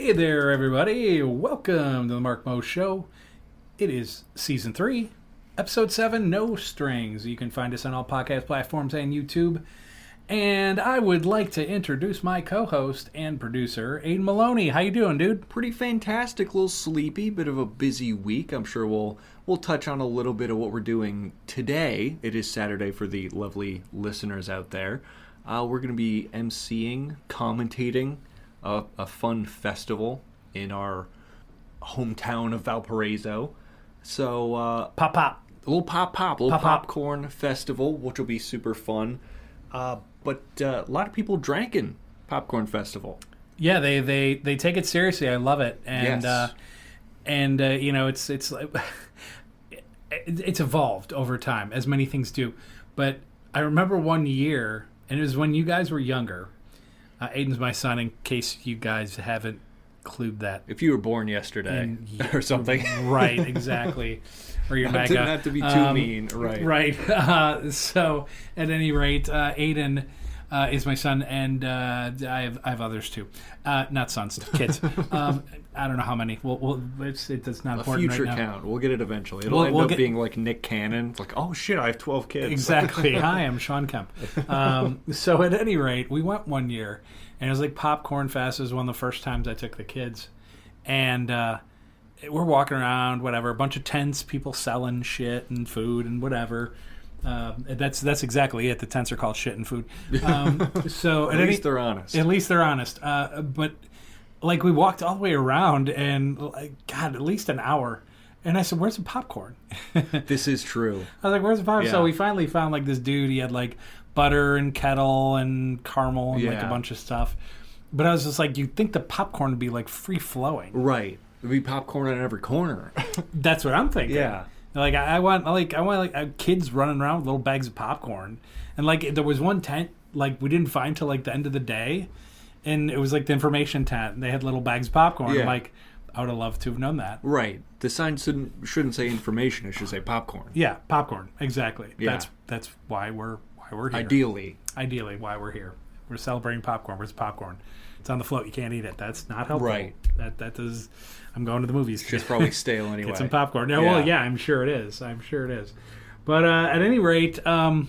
Hey there, everybody. Welcome to the Mark Mo Show. It is Season 3, Episode 7, No Strings. You can find us on all podcast platforms and YouTube. And I would like to introduce my co-host and producer, Aiden Maloney. How you doing, dude? Pretty fantastic, a little sleepy, bit of a busy week. I'm sure we'll touch on a little bit of what we're doing today. It is Saturday for the lovely listeners out there. We're going to be emceeing, commentating a fun festival in our hometown of Valparaiso. So, a little popcorn festival, which will be super fun. But a lot of people drinking popcorn festival. Yeah, they take it seriously. I love it, and yes. You know, it's evolved over time, as many things do. But I remember one year, and it was when you guys were younger. Aiden's my son, in case you guys haven't clued that. If you were born yesterday or something. Right, exactly. Or you're mega. Didn't have to be too mean. Right. Right. So, at any rate, Aiden is my son, and I have others too. Not sons, kids. I don't know how many. It's not important future right now. count. We'll get it eventually. It'll end up being like Nick Cannon. It's like, oh shit, I have 12 kids. Exactly. Hi, I'm Sean Kemp. So at any rate, we went one year, and it was like Popcorn Fest. It was one of the first times I took the kids, and we're walking around, whatever, a bunch of tents, people selling shit and food and whatever. That's exactly it. The tents are called shit and food. So at least they're honest. At least they're honest. But like we walked all the way around, and God, at least an hour. And I said, "Where's the popcorn?" This is true. I was like, "Where's the popcorn?" Yeah. So we finally found like this dude. He had like butter and kettle and caramel and like a bunch of stuff. But I was just like, you'd think the popcorn would be like free flowing, right? There'd be popcorn on every corner. That's what I'm thinking. Yeah. Like I want kids running around with little bags of popcorn, and like there was one tent like we didn't find till like the end of the day, and it was like the information tent, and they had little bags of popcorn. Yeah. Like I would have loved to have known that. Right. The sign shouldn't say information; it should say popcorn. Yeah, popcorn. Exactly. Yeah. That's why we're here. Ideally, why we're here. We're celebrating popcorn. Where's popcorn? It's on the float. You can't eat it. That's not helpful. Right. That does. I'm going to the movies. It's probably stale anyway. Get some popcorn. Yeah, well, yeah, I'm sure it is. But at any rate, I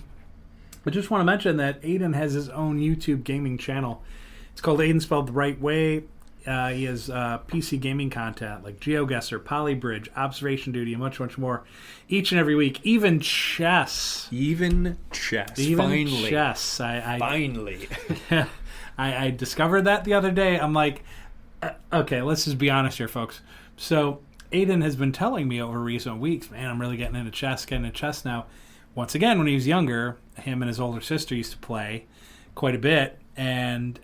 just want to mention that Aiden has his own YouTube gaming channel. It's called Aiden Spelled the Right Way. He has PC gaming content like GeoGuessr, Polybridge, Observation Duty, and much, much more each and every week. Even chess. Finally. Chess. Finally. I discovered that the other day. I'm like, okay, let's just be honest here, folks. So Aiden has been telling me over recent weeks, man, I'm really getting into chess now. Once again, when he was younger, him and his older sister used to play quite a bit and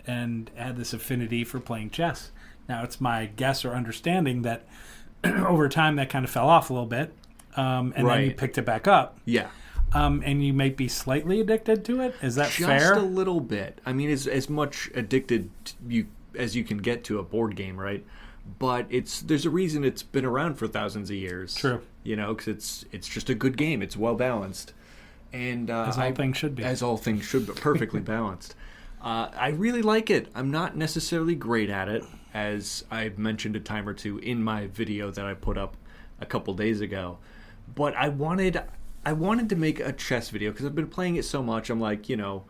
had this affinity for playing chess. Now, it's my guess or understanding that over time that kind of fell off a little bit, and then you picked it back up. Yeah. And you might be slightly addicted to it. Is that fair? Just a little bit. I mean, as much addicted as you can get to a board game, right? But there's a reason it's been around for thousands of years. True. You know, because it's just a good game. It's well balanced, and as all things should be. As all things should be, perfectly balanced. I really like it. I'm not necessarily great at it, as I've mentioned a time or two in my video that I put up a couple days ago. But I wanted to make a chess video because I've been playing it so much. I'm like, you know,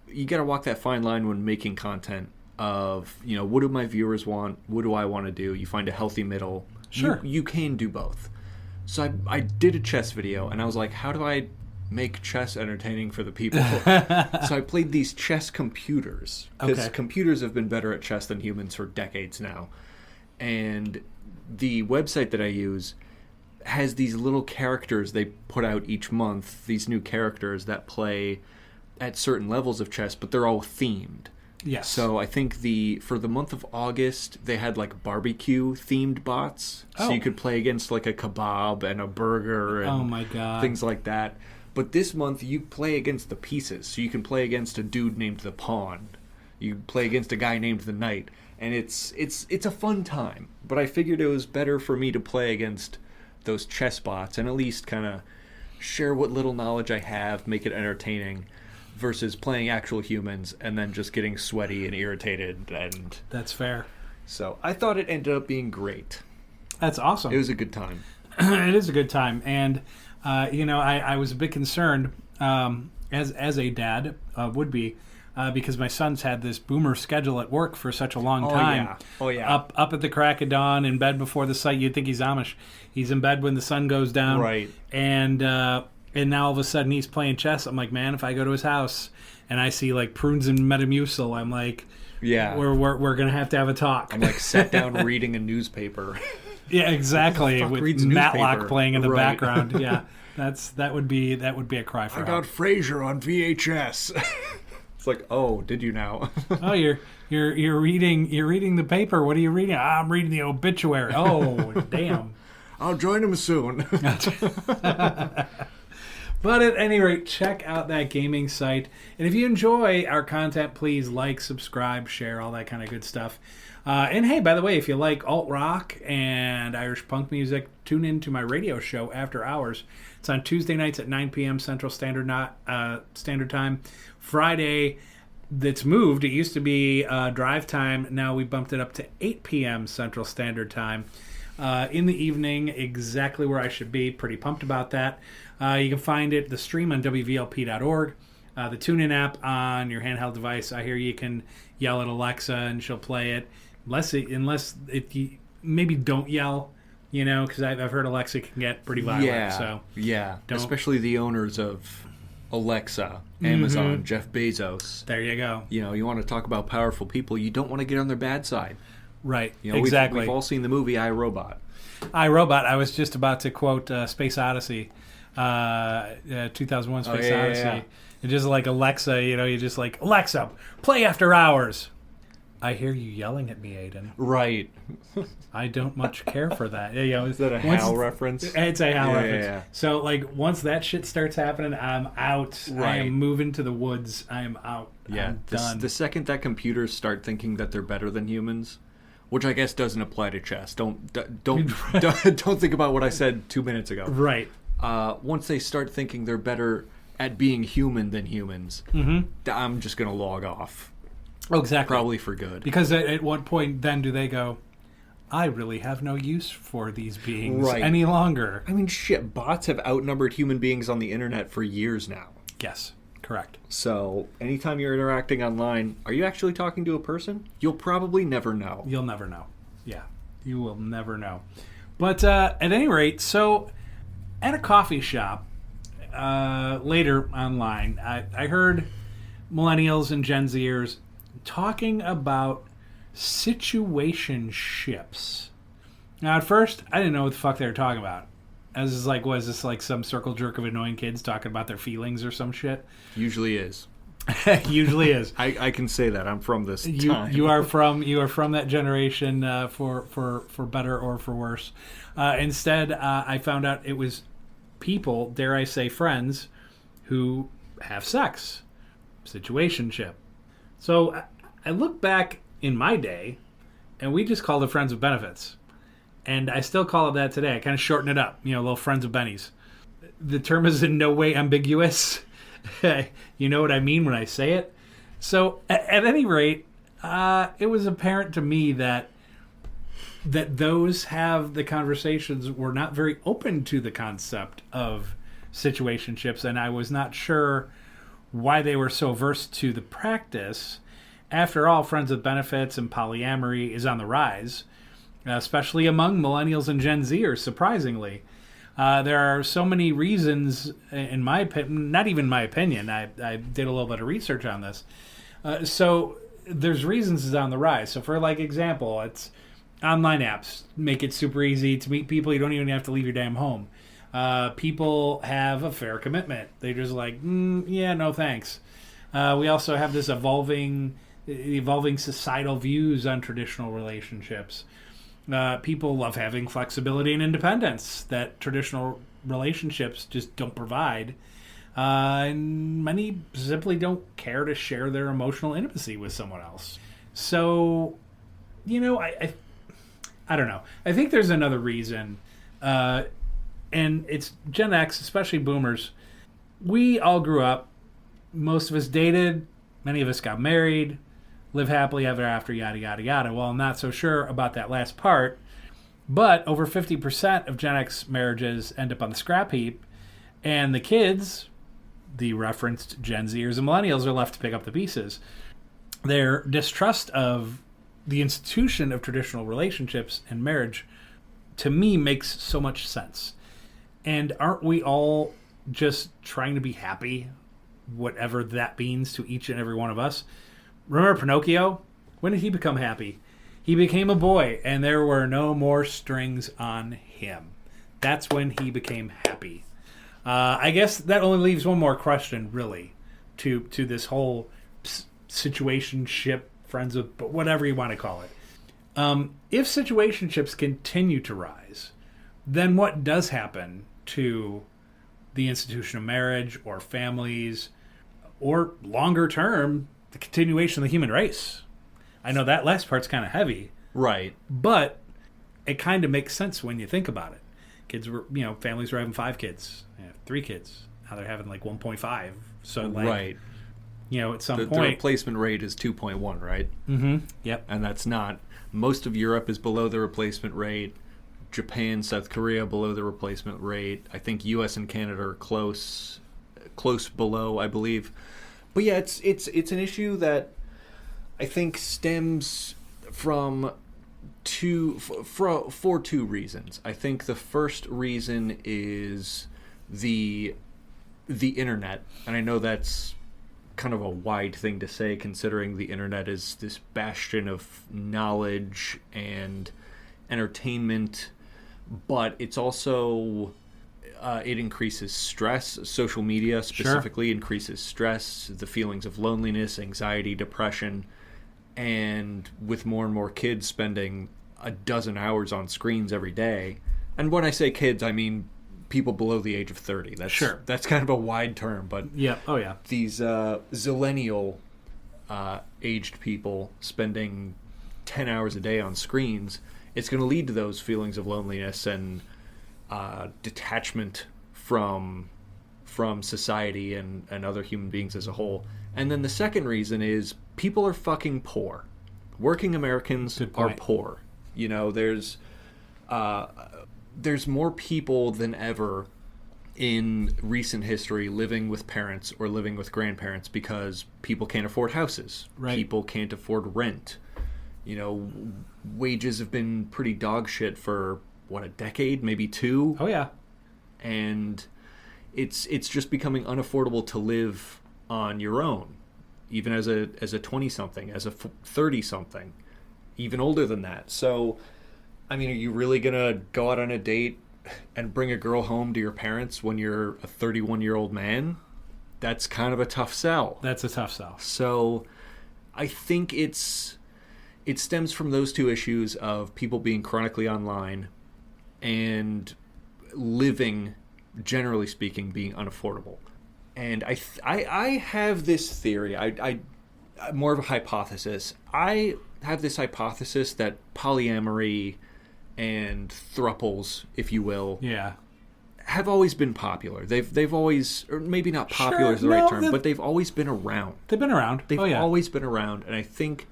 you got to walk that fine line when making content of, you know, what do my viewers want? What do I want to do? You find a healthy middle. Sure. You can do both. So I did a chess video, and I was like, how do I make chess entertaining for the people? So I played these chess computers. Because computers have been better at chess than humans for decades now. And the website that I use has these little characters they put out each month, these new characters that play at certain levels of chess, but they're all themed. Yes. So I think for the month of August, they had like barbecue themed bots. Oh. So you could play against like a kebab and a burger and oh my God. things like that. But this month you play against the pieces. So you can play against a dude named the pawn. You play against a guy named the knight. And it's a fun time. But I figured it was better for me to play against those chess bots and at least kind of share what little knowledge I have, make it entertaining, versus playing actual humans and then just getting sweaty and irritated. And that's fair. So I thought it ended up being great. That's awesome. It was a good time. It is a good time. And, I was a bit concerned as a dad would be because my son's had this boomer schedule at work for such a long time. Oh, yeah. Up at the crack of dawn, in bed before the sun. You'd think he's Amish. He's in bed when the sun goes down. Right. And now all of a sudden he's playing chess. I'm like, man, if I go to his house and I see like prunes and Metamucil, I'm like, yeah, we're going to have a talk. I'm like sat down reading a newspaper. Yeah, exactly. With Matlock playing in the background. Yeah. That would be a cry for help. I got Frasier on VHS. It's like, oh, did you now? Oh, you're reading the paper. What are you reading? I'm reading the obituary. Oh, damn. I'll join him soon. But at any rate, check out that gaming site. And if you enjoy our content, please like, subscribe, share, all that kind of good stuff. And hey, by the way, if you like alt rock and Irish punk music, tune in to my radio show After Hours. It's on Tuesday nights at 9 p.m. Central Standard Time. Friday, that's moved. It used to be drive time. Now we bumped it up to 8 p.m. Central Standard Time. In the evening, exactly where I should be. Pretty pumped about that. You can find the stream on WVLP.org. The TuneIn app on your handheld device. I hear you can yell at Alexa and she'll play it. Unless you maybe don't yell, because I've heard Alexa can get pretty violent. Yeah. Especially the owners of Alexa, Amazon, Jeff Bezos. There you go. You want to talk about powerful people. You don't want to get on their bad side. Right. Exactly. We've all seen the movie I, Robot. I, Robot. I was just about to quote Space Odyssey, 2001 Space Odyssey. Yeah. And just like Alexa, you're just like, Alexa, play After Hours. I hear you yelling at me, Aiden. Right. I don't much care for that. Is that a Hal reference? It's a Hal reference. Yeah. So, once that shit starts happening, I'm out. Right. I am moving to the woods. I am out. Yeah. I'm done. The second that computers start thinking that they're better than humans, which I guess doesn't apply to chess. Don't think about what I said 2 minutes ago. Right. Once they start thinking they're better at being human than humans, I'm just going to log off. Oh, exactly. Probably for good. Because at what point then do they go, I really have no use for these beings any longer? I mean, shit, bots have outnumbered human beings on the internet for years now. Yes, correct. So, anytime you're interacting online, are you actually talking to a person? You'll probably never know. You'll never know. Yeah, you will never know. But at any rate, so at a coffee shop later online, I heard millennials and Gen Zers talking about situationships. Now, at first, I didn't know what the fuck they were talking about. I was like, was this like some circle jerk of annoying kids talking about their feelings or some shit? Usually is. Usually is. I can say that. I'm from this time. You are from that generation for better or for worse. Instead, I found out it was people, dare I say friends, who have sex. Situationship. So I look back in my day, and we just called it friends with benefits. And I still call it that today. I kind of shorten it up, little friends with bennies. The term is in no way ambiguous. You know what I mean when I say it? So at any rate, it was apparent to me that those the conversations were not very open to the concept of situationships, and I was not sure why they were so averse to the practice. After all, friends with benefits and polyamory is on the rise, especially among millennials and Gen Zers, surprisingly. There are so many reasons, in my opinion, not even my opinion, I did a little bit of research on this. So there's reasons it's on the rise. So for example, it's online apps make it super easy to meet people. You don't even have to leave your damn home. People have a fair commitment. They're just like, yeah, no thanks. We also have this evolving societal views on traditional relationships. People love having flexibility and independence that traditional relationships just don't provide. And many simply don't care to share their emotional intimacy with someone else. So, I don't know. I think there's another reason. And it's Gen X, especially boomers. We all grew up. Most of us dated. Many of us got married. live happily ever after, yada, yada, yada. Well, I'm not so sure about that last part, but over 50% of Gen X marriages end up on the scrap heap, and the kids, the referenced Gen Zers and millennials, are left to pick up the pieces. Their distrust of the institution of traditional relationships and marriage, to me, makes so much sense. And aren't we all just trying to be happy, whatever that means to each and every one of us? Remember Pinocchio? When did he become happy? He became a boy, and there were no more strings on him. That's when he became happy. I guess that only leaves one more question, really, to this whole situationship, friends with, but whatever you want to call it. If situationships continue to rise, then what does happen to the institution of marriage or families, or longer term, the continuation of the human race? I know that last part's kind of heavy. Right. But it kind of makes sense when you think about it. Families were having 5 kids, 3 kids. Now they're having like 1.5. So right. At some point, the replacement rate is 2.1, right? Mm-hmm. Yep. And that's not. Most of Europe is below the replacement rate. Japan, South Korea below the replacement rate. I think U.S. and Canada are close below, I believe. But yeah, it's an issue that I think stems from for 2 reasons. I think the first reason is the internet, and I know that's kind of a wide thing to say, considering the internet is this bastion of knowledge and entertainment, but it's also it increases stress. Social media specifically increases stress, the feelings of loneliness, anxiety, depression, and with more and more kids spending a dozen hours on screens every day. And when I say kids, I mean people below the age of 30. That's kind of a wide term, but yeah, oh yeah, these zillennial aged people spending 10 hours a day on screens, it's going to lead to those feelings of loneliness and detachment from society and other human beings as a whole. And then the second reason is people are fucking poor. Working Americans are poor. There's more people than ever in recent history living with parents or living with grandparents because people can't afford houses. Right. People can't afford rent. Wages have been pretty dog shit for, a decade, maybe 2? Oh, yeah. And it's just becoming unaffordable to live on your own, even as a 20-something, as a 30-something, even older than that. So, I mean, are you really going to go out on a date and bring a girl home to your parents when you're a 31-year-old man? That's kind of a tough sell. That's a tough sell. So I think it stems from those 2 issues of people being chronically online and living, generally speaking, being unaffordable. And I have this theory. I more of a hypothesis. I have this hypothesis that polyamory and thruples, if you will, have always been popular. They've always, or maybe not popular is the right term, but they've always been around. They've been around. They've always been around. And I think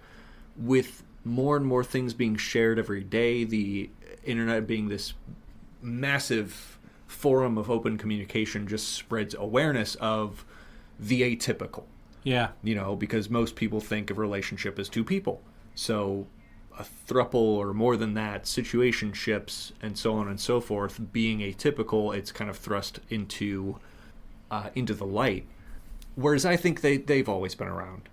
with more and more things being shared every day, the internet being this massive forum of open communication just spreads awareness of the atypical. Yeah. Because most people think of a relationship as 2 people. So a throuple or more than that, situationships and so on and so forth, being atypical, it's kind of thrust into the light. Whereas I think they've always been around.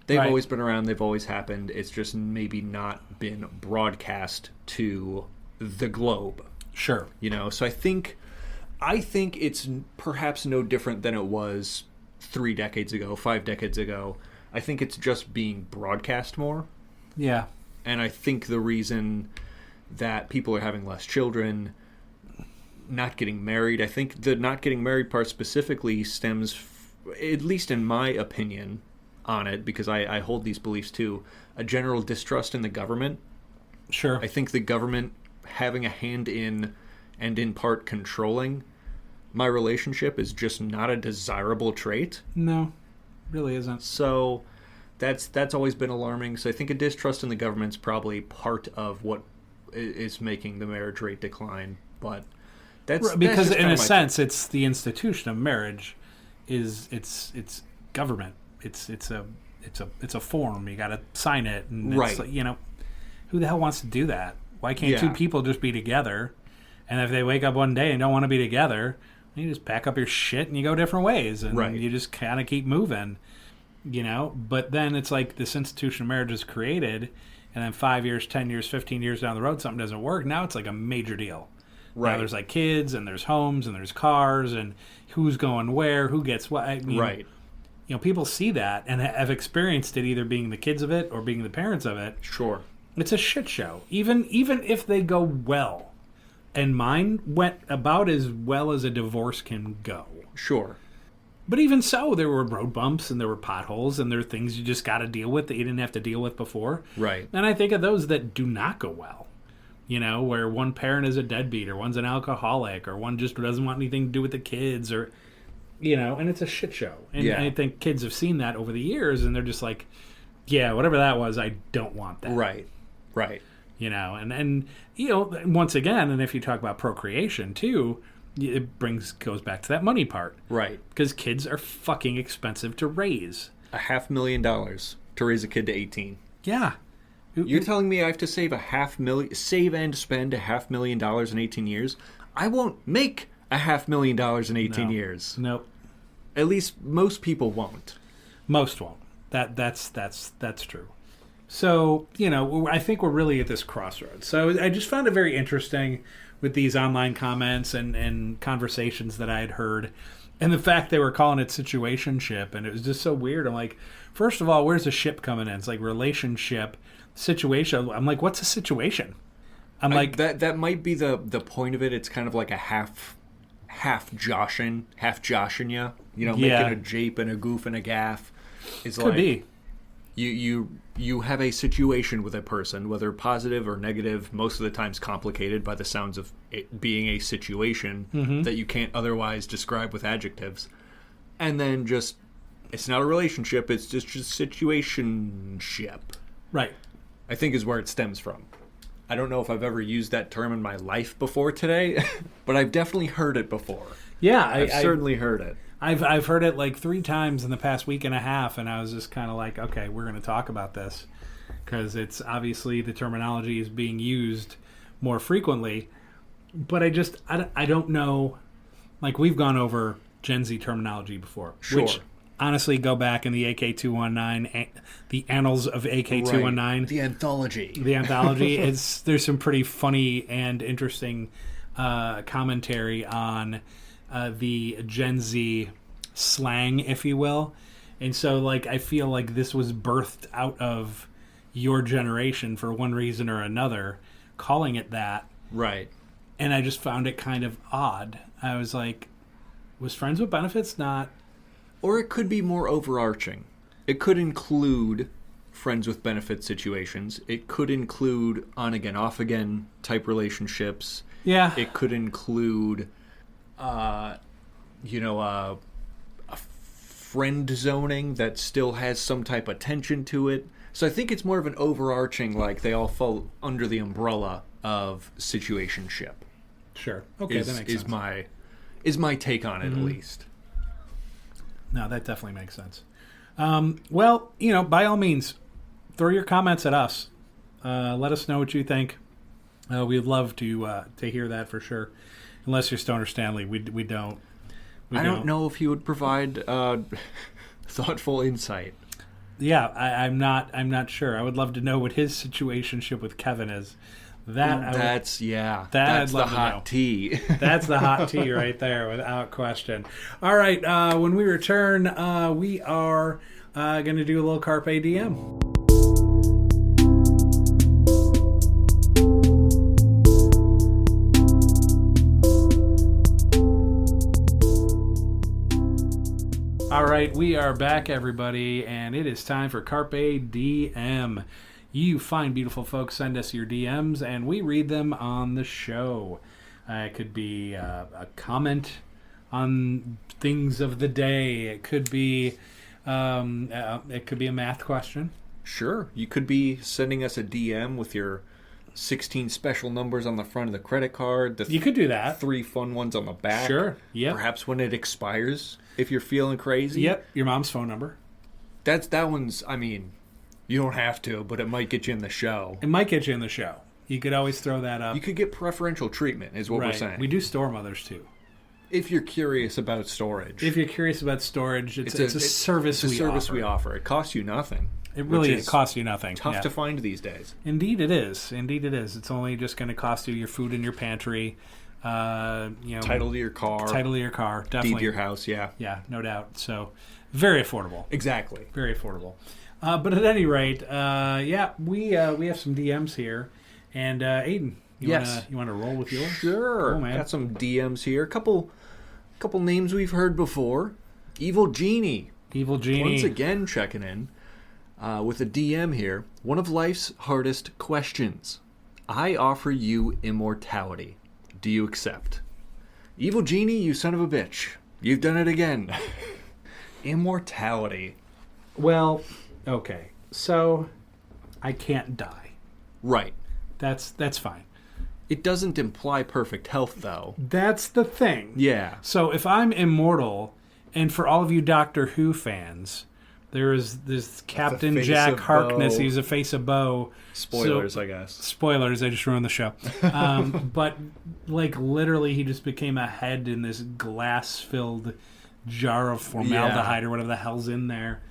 They've always been around. They've always happened. It's just maybe not been broadcast to the globe. Sure. So I think it's perhaps no different than it was 3 decades ago, 5 decades ago. I think it's just being broadcast more. Yeah. And I think the reason that people are having less children, not getting married, I think the not getting married part specifically stems, at least in my opinion on it, because I hold these beliefs too, a general distrust in the government. Sure. I think the government having a hand in and in part controlling my relationship is just not a desirable trait. No, really isn't. So That's always been alarming. So I think a distrust in the government's probably part of what is making the marriage rate decline. But because that's in a sense, it's the institution of marriage. It's government. It's a form. You got to sign it, and right. It's like, who the hell wants to do that? Why can't two people just be together? And if they wake up one day and don't want to be together, you just pack up your shit and you go different ways, and you just kind of keep moving, But then it's like this institution of marriage is created, and then 5 years, 10 years, 15 years down the road, something doesn't work. Now it's like a major deal. Right. Now there's like kids, and there's homes, and there's cars, and who's going where, who gets what. I mean, right. People see that and have experienced it, either being the kids of it or being the parents of it. Sure. It's a shit show. Even if they go well. And mine went about as well as a divorce can go. Sure. But even so, there were road bumps and there were potholes and there are things you just got to deal with that you didn't have to deal with before. Right. And I think of those that do not go well. Where one parent is a deadbeat, or one's an alcoholic, or one just doesn't want anything to do with the kids, or, and it's a shit show. And I think kids have seen that over the years, and they're just like, yeah, whatever that was, I don't want that. Right. Right. And once again, and if you talk about procreation too, it goes back to that money part. Right. Because kids are fucking expensive to raise. $500,000 to raise a kid to 18. Yeah. You're telling me I have to save save and spend $500,000 in 18 years? I won't make $500,000 in 18 years. Nope. At least most people won't. Most won't. That's true. So, I think we're really at this crossroads. So I just found it very interesting with these online comments and conversations that I had heard. And the fact they were calling it situationship. And it was just so weird. I'm like, first of all, where's the ship coming in? It's like relationship, situation. I'm like, what's a situation? I'm like... That might be the point of it. It's kind of like a half joshing you. Making a jape and a goof and a gaff. It's Could be. You have a situation with a person, whether positive or negative, most of the times complicated by the sounds of it being a situation that you can't otherwise describe with adjectives. And then it's not a relationship, it's just a situationship. Right. I think is where it stems from. I don't know if I've ever used that term in my life before today, but I've definitely heard it before. Yeah. I've certainly heard it. I've heard it like 3 times in the past week and a half, and I was just kind of like, okay, we're going to talk about this because it's obviously the terminology is being used more frequently. But I don't know. Like, we've gone over Gen Z terminology before, which honestly go back in the AK219, the annals of AK219, right. The anthology. There's some pretty funny and interesting commentary on the Gen Z slang, if you will. And so, like, I feel like this was birthed out of your generation for one reason or another, calling it that. Right. And I just found it kind of odd. I was like, was friends with benefits not... Or it could be more overarching. It could include friends with benefit situations. It could include on-again, off-again type relationships. Yeah. It could include... a friend zoning that still has some type of tension to it. So I think it's more of an overarching, like they all fall under the umbrella of situationship. Sure. Okay, that makes sense. Is my take on it, at least. No, that definitely makes sense. Well, by all means, throw your comments at us. Let us know what you think. We'd love to hear that for sure. Unless you're Stoner Stanley, we don't. I don't know if he would provide thoughtful insight. Yeah, I'm not sure. I would love to know what his situationship with Kevin is. That's the hot tea. That's the hot tea right there, without question. All right, when we return, we are going to do a little Carpe DM. All right, we are back, everybody, and it is time for Carpe DM. You fine, beautiful folks, send us your DMs, and we read them on the show. It could be a comment on things of the day. It could be It could be a math question. Sure. You could be sending us a DM with your 16 special numbers on the front of the credit card. You could do that. 3 fun ones on the back. Sure. Yep. Perhaps when it expires, if you're feeling crazy. Yep. Your mom's phone number. That one's, I mean, you don't have to, but it might get you in the show. It might get you in the show. You could always throw that up. You could get preferential treatment, is what we're saying. We do store mothers, too. If you're curious about storage. If you're curious about storage, it's a service we offer. It costs you nothing. It costs you nothing. Tough to find these days. Indeed it is. It's only just going to cost you your food in your pantry. Title to your car. Definitely. Deed to your house, yeah. Yeah, no doubt. So, very affordable. Exactly. Very affordable. But at any rate, we have some DMs here. And Aiden, you want to roll with yours? Sure. Cool, man. Got some DMs here. A couple names we've heard before. Evil Genie. Once again checking in with a DM here. One of life's hardest questions. I offer you immortality. Do you accept? Evil Genie, you son of a bitch. You've done it again. Immortality. Well, okay. So, I can't die. Right. That's fine. It doesn't imply perfect health, though. That's the thing. Yeah. So if I'm immortal, and for all of you Doctor Who fans, there is this Captain Jack Harkness. He's a face of Bo. Spoilers, I guess. Spoilers. I just ruined the show. But like literally, he just became a head in this glass-filled jar of formaldehyde or whatever the hell's in there.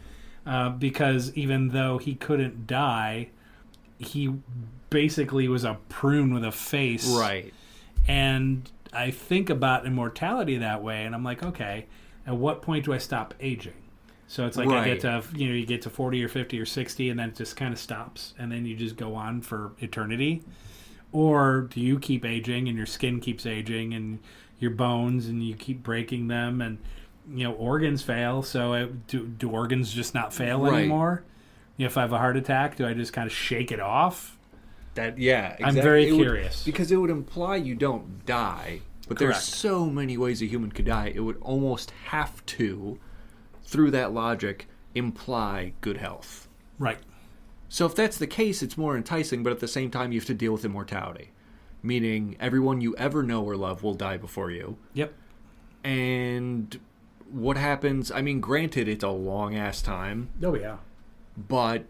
Because even though he couldn't die, he basically was a prune with a face. Right. And I think about immortality that way, and I'm like, okay, at what point do I stop aging? So it's like I get to, you get to 40 or 50 or 60, and then it just kind of stops, and then you just go on for eternity? Or do you keep aging, and your skin keeps aging, and your bones, and you keep breaking them, and, organs fail, so do organs just not fail anymore? If I have a heart attack, do I just kind of shake it off? Exactly. I'm very curious. Because it would imply you don't die, but Correct. there's so many ways a human could die, it would almost have to, through that logic, imply good health. Right. So if that's the case, it's more enticing, but at the same time you have to deal with immortality. Meaning everyone you ever know or love will die before you. Yep. And what happens, I mean, granted, it's a long-ass time. Oh, yeah. But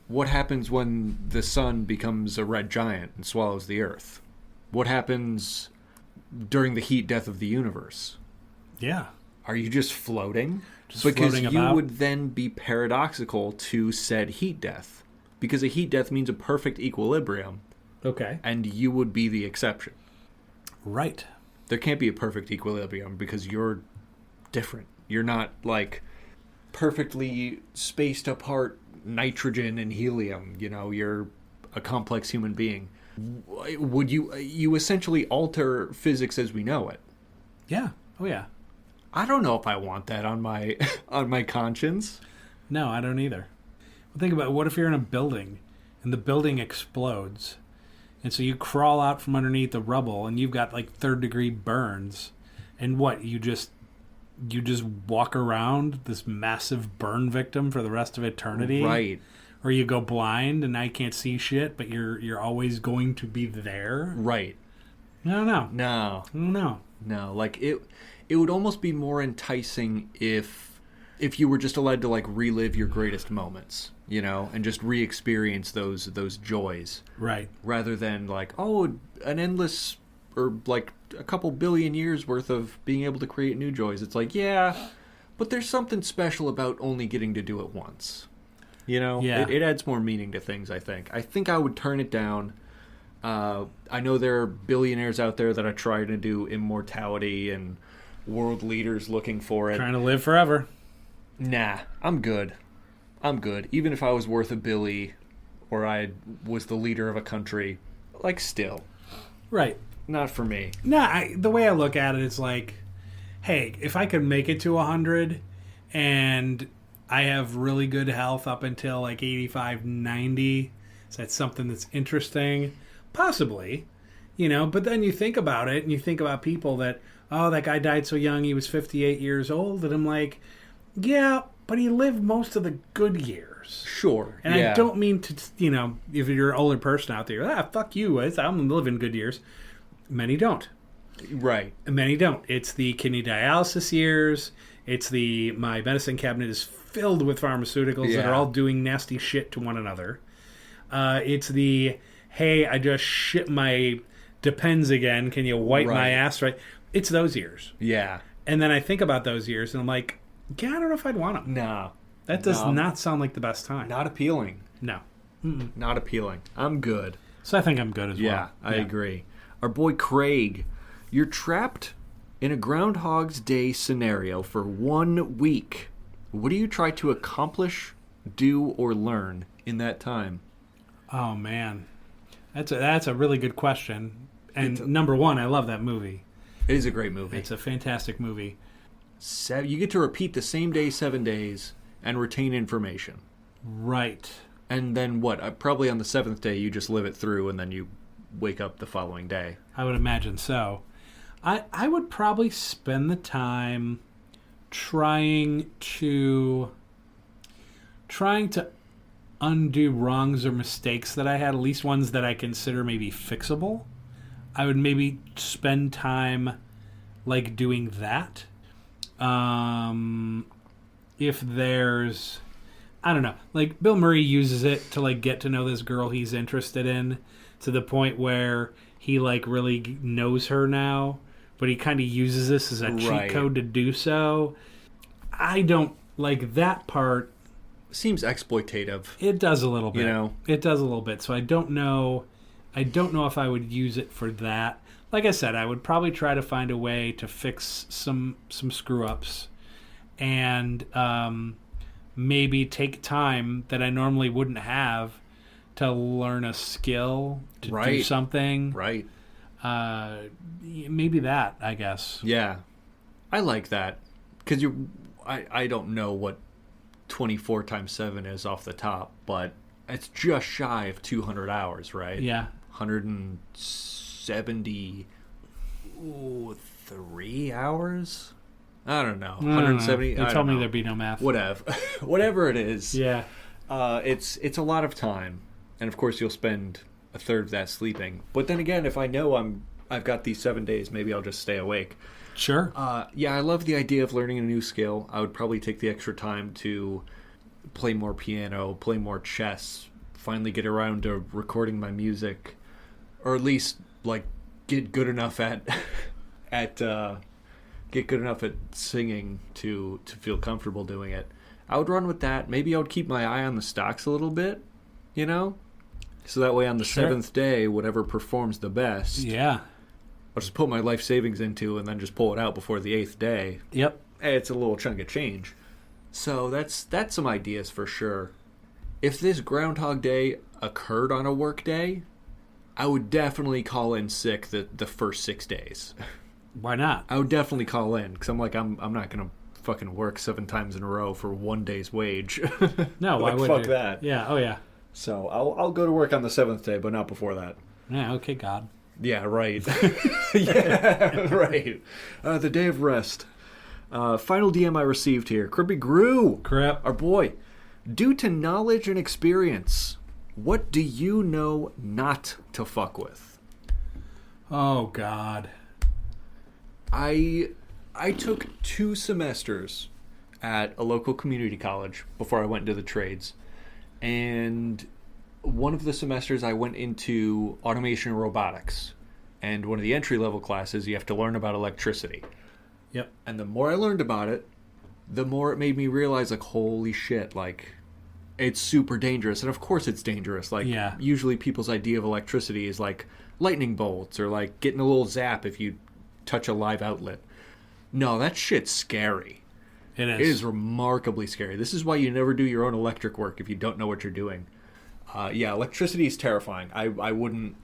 what happens when the sun becomes a red giant and swallows the earth? What happens during the heat death of the universe? Yeah. Are you just floating? Because you would then be paradoxical to said heat death. Because a heat death means a perfect equilibrium. Okay. And you would be the exception. Right. There can't be a perfect equilibrium because you're different. You're not like perfectly spaced apart nitrogen and helium. You're a complex human being. Would you essentially alter physics as we know it? Yeah. Oh yeah. I don't know if I want that on my on my conscience. No, I don't either. Well, think about it. What if you're in a building and the building explodes, and so you crawl out from underneath the rubble and you've got like third-degree burns, and what you just walk around this massive burn victim for the rest of eternity, right? Or you go blind and now you can't see shit, but you're always going to be there, right? No. No, like it would almost be more enticing if you were just allowed to like relive your greatest moments, and just re-experience those joys, right? Rather than like, an endless or like a couple billion years worth of being able to create new joys. It's like, yeah, but there's something special about only getting to do it once. Yeah. It adds more meaning to things, I think. I think I would turn it down. I know there are billionaires out there that are trying to do immortality and world leaders looking for it. Trying to live forever. Nah, I'm good. Even if I was worth $1 billion or I was the leader of a country, like still. Right. Not for me. Nah, the way I look at it is like, hey, if I could make it to 100 and I have really good health up until like 85, 90, so that's something that's interesting. Possibly, but then you think about it and you think about people that, that guy died so young, he was 58 years old. And I'm like, yeah, but he lived most of the good years. Sure. And I don't mean to, if you're an older person out there, fuck you, I'm living good years. Many don't. Right. Many don't. It's the kidney dialysis years. It's my medicine cabinet is filled with pharmaceuticals that are all doing nasty shit to one another. It's hey, I just shit my Depends again. Can you wipe my ass right? It's those years. Yeah. And then I think about those years, and I'm like, yeah, I don't know if I'd want them. No. That does not sound like the best time. Not appealing. No. Mm-mm. Not appealing. I'm good. So I think I'm good as well. Yeah, I agree. Our boy Craig, you're trapped in a Groundhog's Day scenario for 1 week. What do you try to accomplish, do, or learn in that time? Oh, man. That's a really good question. And number one, I love that movie. It is a great movie. It's a fantastic movie. You get to repeat the same day 7 days and retain information. Right. And then what? Probably on the 7th day, you just live it through, and then you wake up the following day. I would imagine so. I would probably spend the time trying to undo wrongs or mistakes that I had, at least ones that I consider maybe fixable. I would maybe spend time like doing that. If there's, I don't know, like Bill Murray uses it to like get to know this girl he's interested in to the point where he like really knows her now, but he kind of uses this as a cheat code to do so. I don't like that part. Seems exploitative. It does a little bit. It does a little bit. So I don't know if I would use it for that. Like I said, I would probably try to find a way to fix some screw-ups and maybe take time that I normally wouldn't have to learn a skill, to do something. Right. Maybe that, I guess. Yeah. I like that. Because I don't know what 24 times 7 is off the top, but it's just shy of 200 hours, right? Yeah. 173 hours? I don't know. 170. You told me there'd be no math. Whatever it is. Yeah. It's a lot of time, and of course you'll spend a third of that sleeping. But then again, if I know I've got these 7 days, maybe I'll just stay awake. Sure. Yeah, I love the idea of learning a new skill. I would probably take the extra time to play more piano, play more chess, finally get around to recording my music, or at least like get good enough at singing to feel comfortable doing it. I would run with that. Maybe I would keep my eye on the stocks a little bit, so that way on the 7th day, whatever performs the best. Yeah. I'll just put my life savings into and then just pull it out before the 8th day. Yep. It's a little chunk of change. So that's some ideas for sure. If this Groundhog Day occurred on a work day, I would definitely call in sick the first 6 days. Why not? I would definitely call in because I'm not going to fucking work 7 times in a row for 1 day's wage. No, why would fuck you? that. Yeah, oh yeah. So I'll go to work on the 7th day, but not before that. Yeah, okay, God. Yeah, right. Yeah, right. The day of rest. Final DM I received here. Crippy Grew. Crap. Our boy. Due to knowledge and experience, what do you know not to fuck with? Oh, God. I took 2 semesters at a local community college before I went into the trades. And one of the semesters I went into automation and robotics. And one of the entry-level classes, you have to learn about electricity. Yep. And the more I learned about it, the more it made me realize, like, holy shit, like, it's super dangerous. And of course it's dangerous. Like, usually people's idea of electricity is, like, lightning bolts or, like, getting a little zap if you touch a live outlet. No, that shit's scary. It is. It is remarkably scary. This is why you never do your own electric work if you don't know what you're doing. Yeah, electricity is terrifying. I wouldn't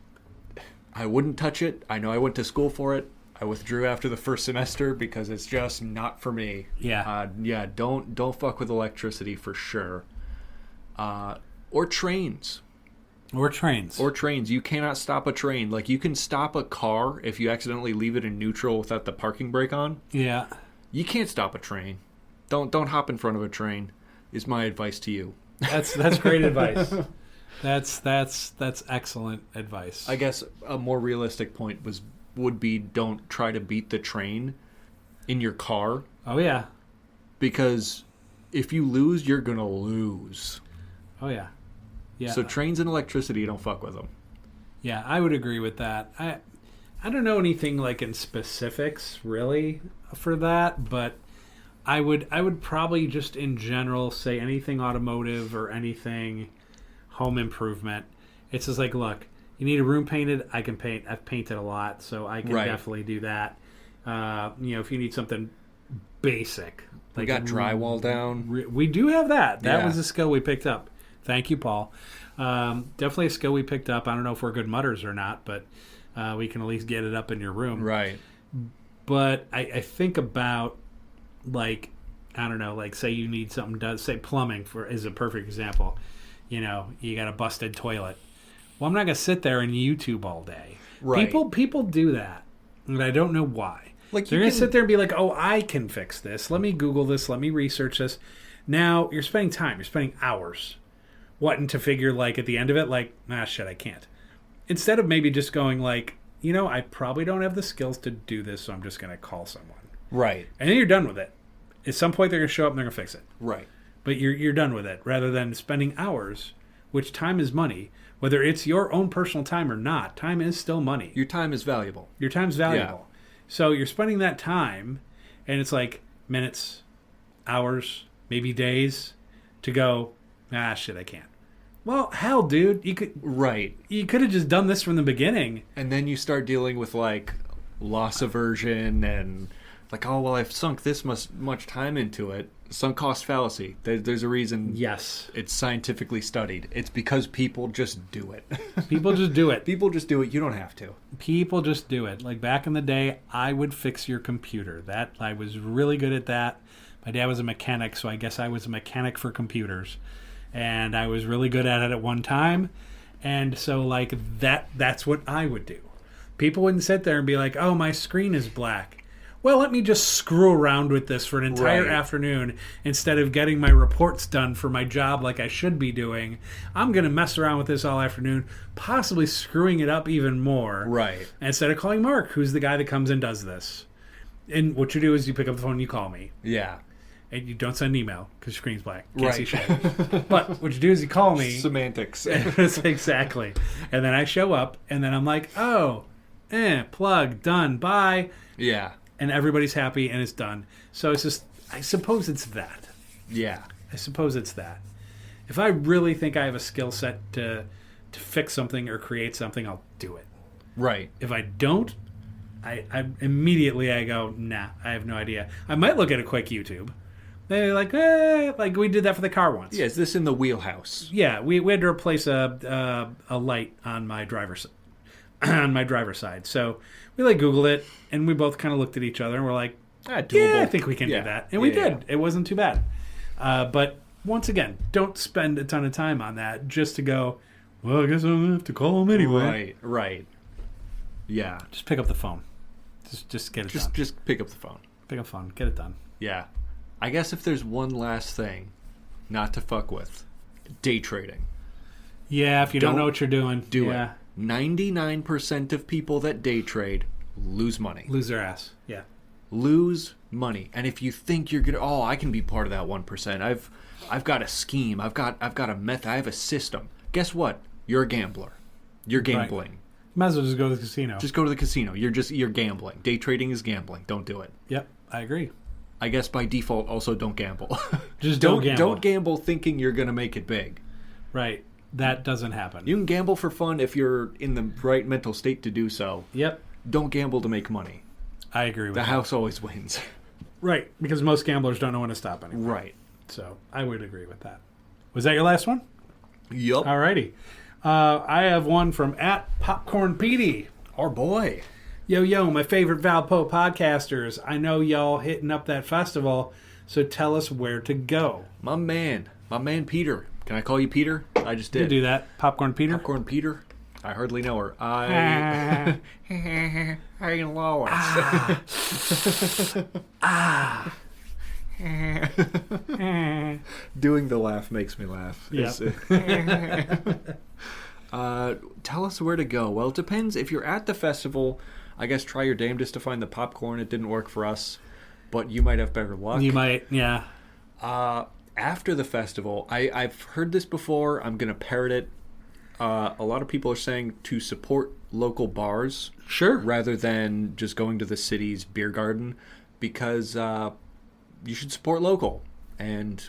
touch it. I know I went to school for it. I withdrew after the first semester because it's just not for me. Yeah. Yeah, don't fuck with electricity for sure. Or trains. Or trains. You cannot stop a train. Like, you can stop a car if you accidentally leave it in neutral without the parking brake on. Yeah. You can't stop a train. Don't hop in front of a train. Is my advice to you. That's great advice. That's excellent advice. I guess a more realistic point would be don't try to beat the train in your car. Oh yeah. Because if you lose, you're gonna lose. Oh yeah. Yeah. So trains and electricity, don't fuck with them. Yeah, I would agree with that. I don't know anything like in specifics really for that, but I would probably just in general say anything automotive or anything home improvement. It's just like, look, you need a room painted, I can paint. I've painted a lot, so I can definitely do that. If you need something basic. We got drywall down. We do have that. That was a skill we picked up. Thank you, Paul. Definitely a skill we picked up. I don't know if we're good mutters or not, but we can at least get it up in your room. Right. But I think about, like, I don't know, like say you need something done, say plumbing is a perfect example. You got a busted toilet. Well, I'm not going to sit there and YouTube all day. Right. People do that, and I don't know why. Like they're going to sit there and be like, oh, I can fix this. Let me Google this. Let me research this. Now, you're spending time. You're spending hours wanting to figure, like, at the end of it, like, shit, I can't. Instead of maybe just going, like, I probably don't have the skills to do this, so I'm just going to call someone. Right. And then you're done with it. At some point, they're going to show up and they're going to fix it. Right. But you're done with it, rather than spending hours, which time is money. Whether it's your own personal time or not, time is still money. Your time is valuable. Your time's valuable. Yeah. So you're spending that time, and it's like minutes, hours, maybe days, to go, shit, I can't. Well, hell, dude, you could have just done this from the beginning. And then you start dealing with, like, loss aversion and, like, oh, well, I've sunk this much time into it. Sunk cost fallacy. There's a reason. Yes. It's scientifically studied. It's because people just do it. People just do it. People just do it. You don't have to. People just do it. Like back in the day, I would fix your computer. That I was really good at that. My dad was a mechanic, so I guess I was a mechanic for computers. And I was really good at it at one time. And so like that's what I would do. People wouldn't sit there and be like, oh, my screen is black. Well, let me just screw around with this for an entire afternoon instead of getting my reports done for my job like I should be doing. I'm going to mess around with this all afternoon, possibly screwing it up even more. Right. Instead of calling Mark, who's the guy that comes and does this. And what you do is you pick up the phone and you call me. Yeah. And you don't send an email because your screen's black. Can't see shit. But what you do is you call me. Semantics. Exactly. And then I show up and then I'm like, oh, plug, done, bye. Yeah. And everybody's happy and it's done. So it's just, I suppose it's that. Yeah. I suppose it's that. If I really think I have a skill set to fix something or create something, I'll do it. Right. If I don't, I immediately I go, nah, I have no idea. I might look at a quick YouTube. They're like, like we did that for the car once. Yeah, is this in the wheelhouse? Yeah, we had to replace a light on my driver's side. So we like Googled it, and we both kind of looked at each other, and we're like, doable. Yeah, I think we can do that. And we did. It wasn't too bad. But once again, don't spend a ton of time on that just to go, well, I guess I'm going to have to call them anyway. Right. Yeah. Just pick up the phone. Just get it done. Just pick up the phone. Pick up the phone. Get it done. Yeah. I guess if there's one last thing not to fuck with, day trading. Yeah, if you don't know what you're doing. Do it. 99% of people that day trade lose money. Lose their ass. Yeah. Lose money. And if you think you're gonna, I can be part of that 1%. I've got a scheme. I've got a method. I have a system. Guess what? You're a gambler. You're gambling. Right. Might as well just go to the casino. Just go to the casino. You're gambling. Day trading is gambling. Don't do it. Yep, I agree. I guess by default, also don't gamble. Just don't gamble. Don't gamble thinking you're gonna make it big. Right. That doesn't happen. You can gamble for fun if you're in the right mental state to do so. Yep. Don't gamble to make money. I agree with that. The house always wins. Right, because most gamblers don't know when to stop anymore. Right. So I would agree with that. Was that your last one? Yup. Alrighty. I have one from @PopcornPD. Our boy. Yo, my favorite Valpo podcasters. I know y'all hitting up that festival, so tell us where to go. My man Peter. Can I call you Peter? I just did. You do that. Popcorn Peter? Popcorn Peter? I hardly know her. Hey, Lois. Doing the laugh makes me laugh. Yep. Tell us where to go. Well, it depends. If you're at the festival, I guess try your damnedest to find the popcorn. It didn't work for us, but you might have better luck. You might, yeah. After the festival, I've heard this before. I'm going to parrot it. A lot of people are saying to support local bars. Sure. Rather than just going to the city's beer garden, because you should support local. And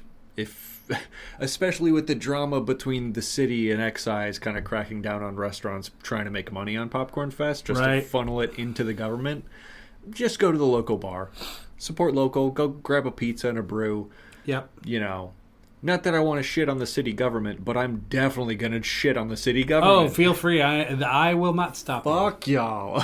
especially with the drama between the city and excise kind of cracking down on restaurants trying to make money on Popcorn Fest just to funnel it into the government, just go to the local bar. Support local. Go grab a pizza and a brew. Yep. You know, not that I want to shit on the city government, but I'm definitely going to shit on the city government. Oh, feel free. I will not stop you. Fuck y'all.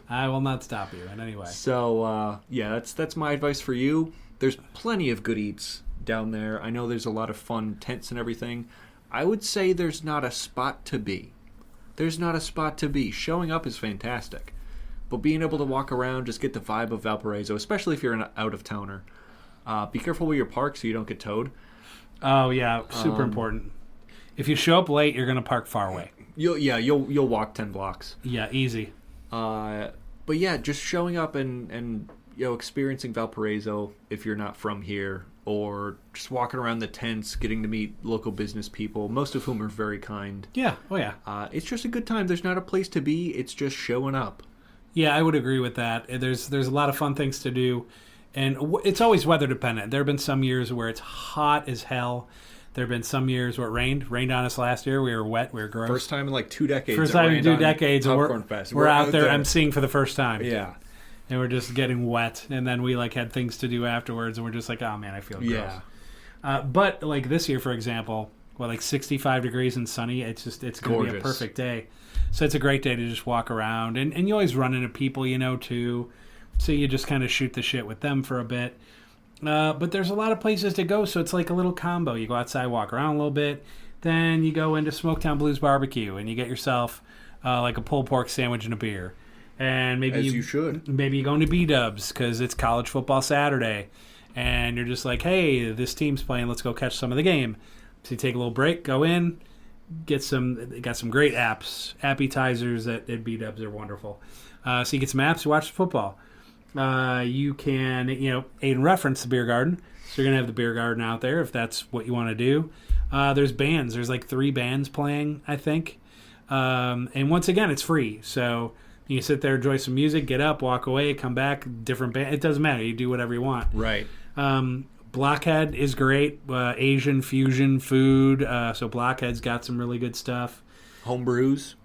I will not stop you in any way. So, yeah, that's my advice for you. There's plenty of good eats down there. I know there's a lot of fun tents and everything. I would say there's not a spot to be. There's not a spot to be. Showing up is fantastic. But being able to walk around, just get the vibe of Valparaiso, especially if you're an out-of-towner. Be careful where you park so you don't get towed. Oh, yeah. Super important. If you show up late, you're going to park far away. You'll walk 10 blocks. Yeah, easy. But yeah, just showing up and experiencing Valparaiso if you're not from here, or just walking around the tents, getting to meet local business people, most of whom are very kind. Yeah. Oh, yeah. It's just a good time. There's not a place to be. It's just showing up. Yeah, I would agree with that. There's a lot of fun things to do, and it's always weather dependent. There have been some years where it's hot as hell. There have been some years where it rained. Rained on us last year. We were wet. We were gross. First time in like 2 decades. First time in 2 decades. Popcorn Fest. We're out there emceeing for the first time. Yeah. And we're just getting wet. And then we had things to do afterwards. And we're just like, oh man, I feel gross. Yeah. But this year, for example, 65 degrees and sunny. It's going to be a perfect day. So it's a great day to just walk around. And you always run into people, too. So you just kind of shoot the shit with them for a bit. But there's a lot of places to go, so it's like a little combo. You go outside, walk around a little bit, then you go into Smoketown Blues Barbecue, and you get yourself a pulled pork sandwich and a beer. And maybe you should. Maybe you go into B-Dubs because it's college football Saturday, and you're just like, hey, this team's playing, let's go catch some of the game. So you take a little break, go in, got some great appetizers at B-Dubs are wonderful. So you get some apps, you watch the football. You can, Aiden referenced the beer garden. So you're going to have the beer garden out there if that's what you want to do. There's bands. There's 3 bands playing, I think. And once again, it's free. So you can sit there, enjoy some music, get up, walk away, come back, different band. It doesn't matter. You do whatever you want. Right. Blockhead is great. Asian fusion food. So Blockhead's got some really good stuff. Home brews,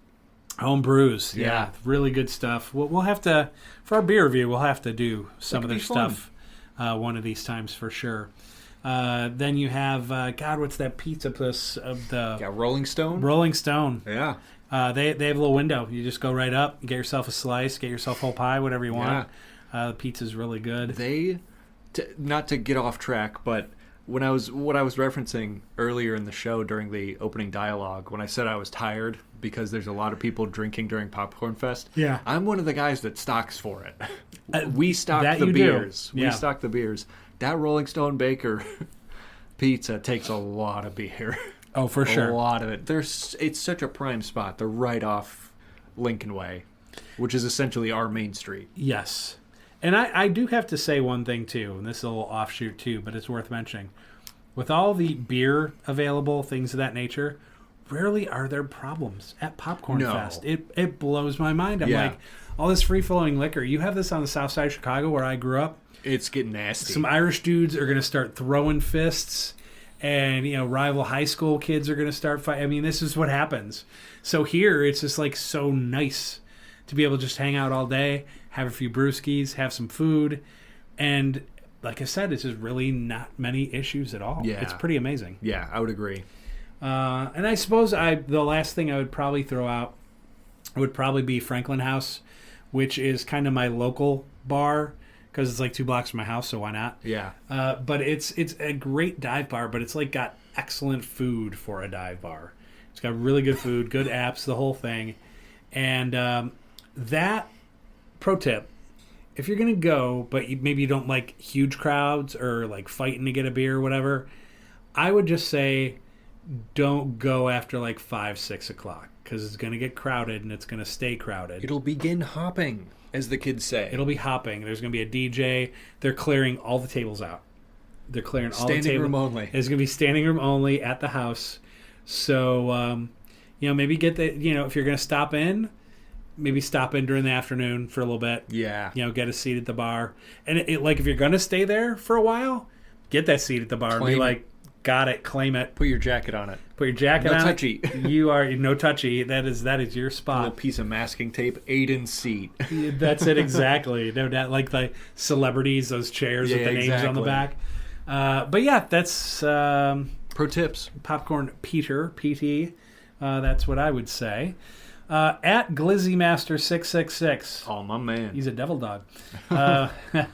yeah, really good stuff. We'll have to, for our beer review, we'll have to do some of their stuff one of these times for sure. Then you have, what's that pizza place of the... Yeah, Rolling Stone. Rolling Stone. Yeah. They have a little window. You just go right up, get yourself a slice, get yourself whole pie, whatever you want. The pizza's really good. Not to get off track, but what I was referencing earlier in the show during the opening dialogue, when I said I was tired because there's a lot of people drinking during Popcorn Fest. Yeah. I'm one of the guys that stocks for it. We stock the beers. Yeah. We stock the beers. That Rolling Stone Baker pizza takes a lot of beer. Oh, for sure. A lot of it. It's such a prime spot. They're right off Lincoln Way, which is essentially our main street. Yes. And I do have to say one thing, too, and this is a little offshoot, too, but it's worth mentioning. With all the beer available, things of that nature, rarely are there problems at Popcorn Fest. It blows my mind. I'm like, all this free-flowing liquor, you have this on the south side of Chicago where I grew up. It's getting nasty. Some Irish dudes are going to start throwing fists, and, rival high school kids are going to start fighting. I mean, this is what happens. So here, it's just, so nice to be able to just hang out all day, have a few brewskis, have some food, and like I said, it's just really not many issues at all. Yeah. It's pretty amazing. Yeah, I would agree. And I suppose the last thing I would probably throw out would probably be Franklin House, which is kind of my local bar because it's 2 blocks from my house, so why not? Yeah. But it's a great dive bar, but it's got excellent food for a dive bar. It's got really good food, good apps, the whole thing. And that, pro tip, if you're gonna go, but maybe you don't like huge crowds or like fighting to get a beer or whatever, I would just say don't go after like 5, 6 o'clock because it's gonna get crowded and it's gonna stay crowded. It'll begin hopping, as the kids say. It'll be hopping. There's gonna be a DJ. They're clearing all the tables out. They're clearing all the tables. Standing room only. It's gonna be standing room only at the house. So maybe get the if you're gonna stop in. Maybe stop in during the afternoon for a little bit. Yeah. Get a seat at the bar. And like if you're going to stay there for a while, get that seat at the bar and be like, got it, claim it. Put your jacket on it. Put your jacket on touchy. it. You are no touchy. That is your spot. A little piece of masking tape, Aiden's seat. That's it exactly. No doubt. Like the celebrities, those chairs with the names on the back. But yeah, that's pro tips. Popcorn Peter, PT. That's what I would say. At GlizzyMaster666. Oh, my man. He's a devil dog. Okay.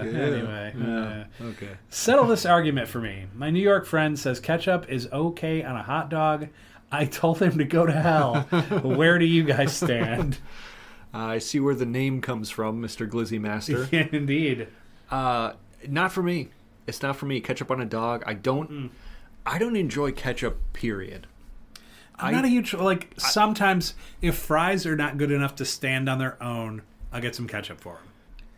Anyway. Okay. Settle this argument for me. My New York friend says ketchup is okay on a hot dog. I told him to go to hell. Where do you guys stand? I see where the name comes from, Mr. Glizzy Master. Indeed. Not for me. It's not for me. Ketchup on a dog. I don't enjoy ketchup, period. I'm not a huge sometimes if fries are not good enough to stand on their own, I'll get some ketchup for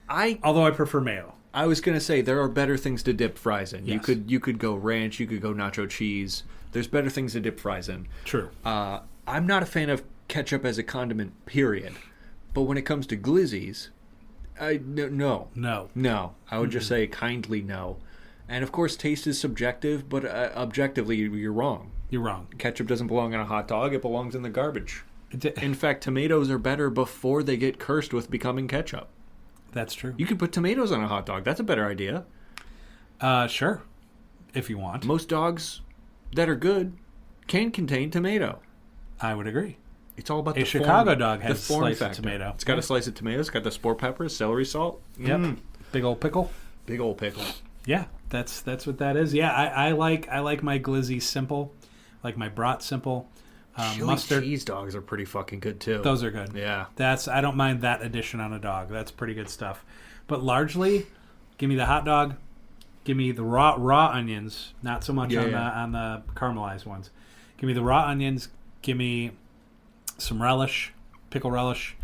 them. Although I prefer mayo. I was gonna say there are better things to dip fries in. Yes. You could go ranch. You could go nacho cheese. There's better things to dip fries in. True. I'm not a fan of ketchup as a condiment, period. But when it comes to glizzies, no. I would just say kindly no. And of course, taste is subjective, but objectively, you're wrong. You're wrong. Ketchup doesn't belong on a hot dog. It belongs in the garbage. In fact, tomatoes are better before they get cursed with becoming ketchup. That's true. You could put tomatoes on a hot dog. That's a better idea. Sure. If you want. Most dogs that are good can contain tomato. I would agree. It's all about a Chicago dog has a slice factor. of tomato. It's got a slice of tomato. It's got the sport peppers, celery salt. Yep. Big old pickle. Big old pickle. Yeah, that's what that is. Yeah, I like my glizzy simple, like my brat simple. Chili Mustard cheese dogs are pretty fucking good too. Those are good. Yeah, I don't mind that addition on a dog. That's pretty good stuff. But largely, give me the hot dog. Give me the raw onions. Not so much on the caramelized ones. Give me the raw onions. Give me some relish, pickle relish,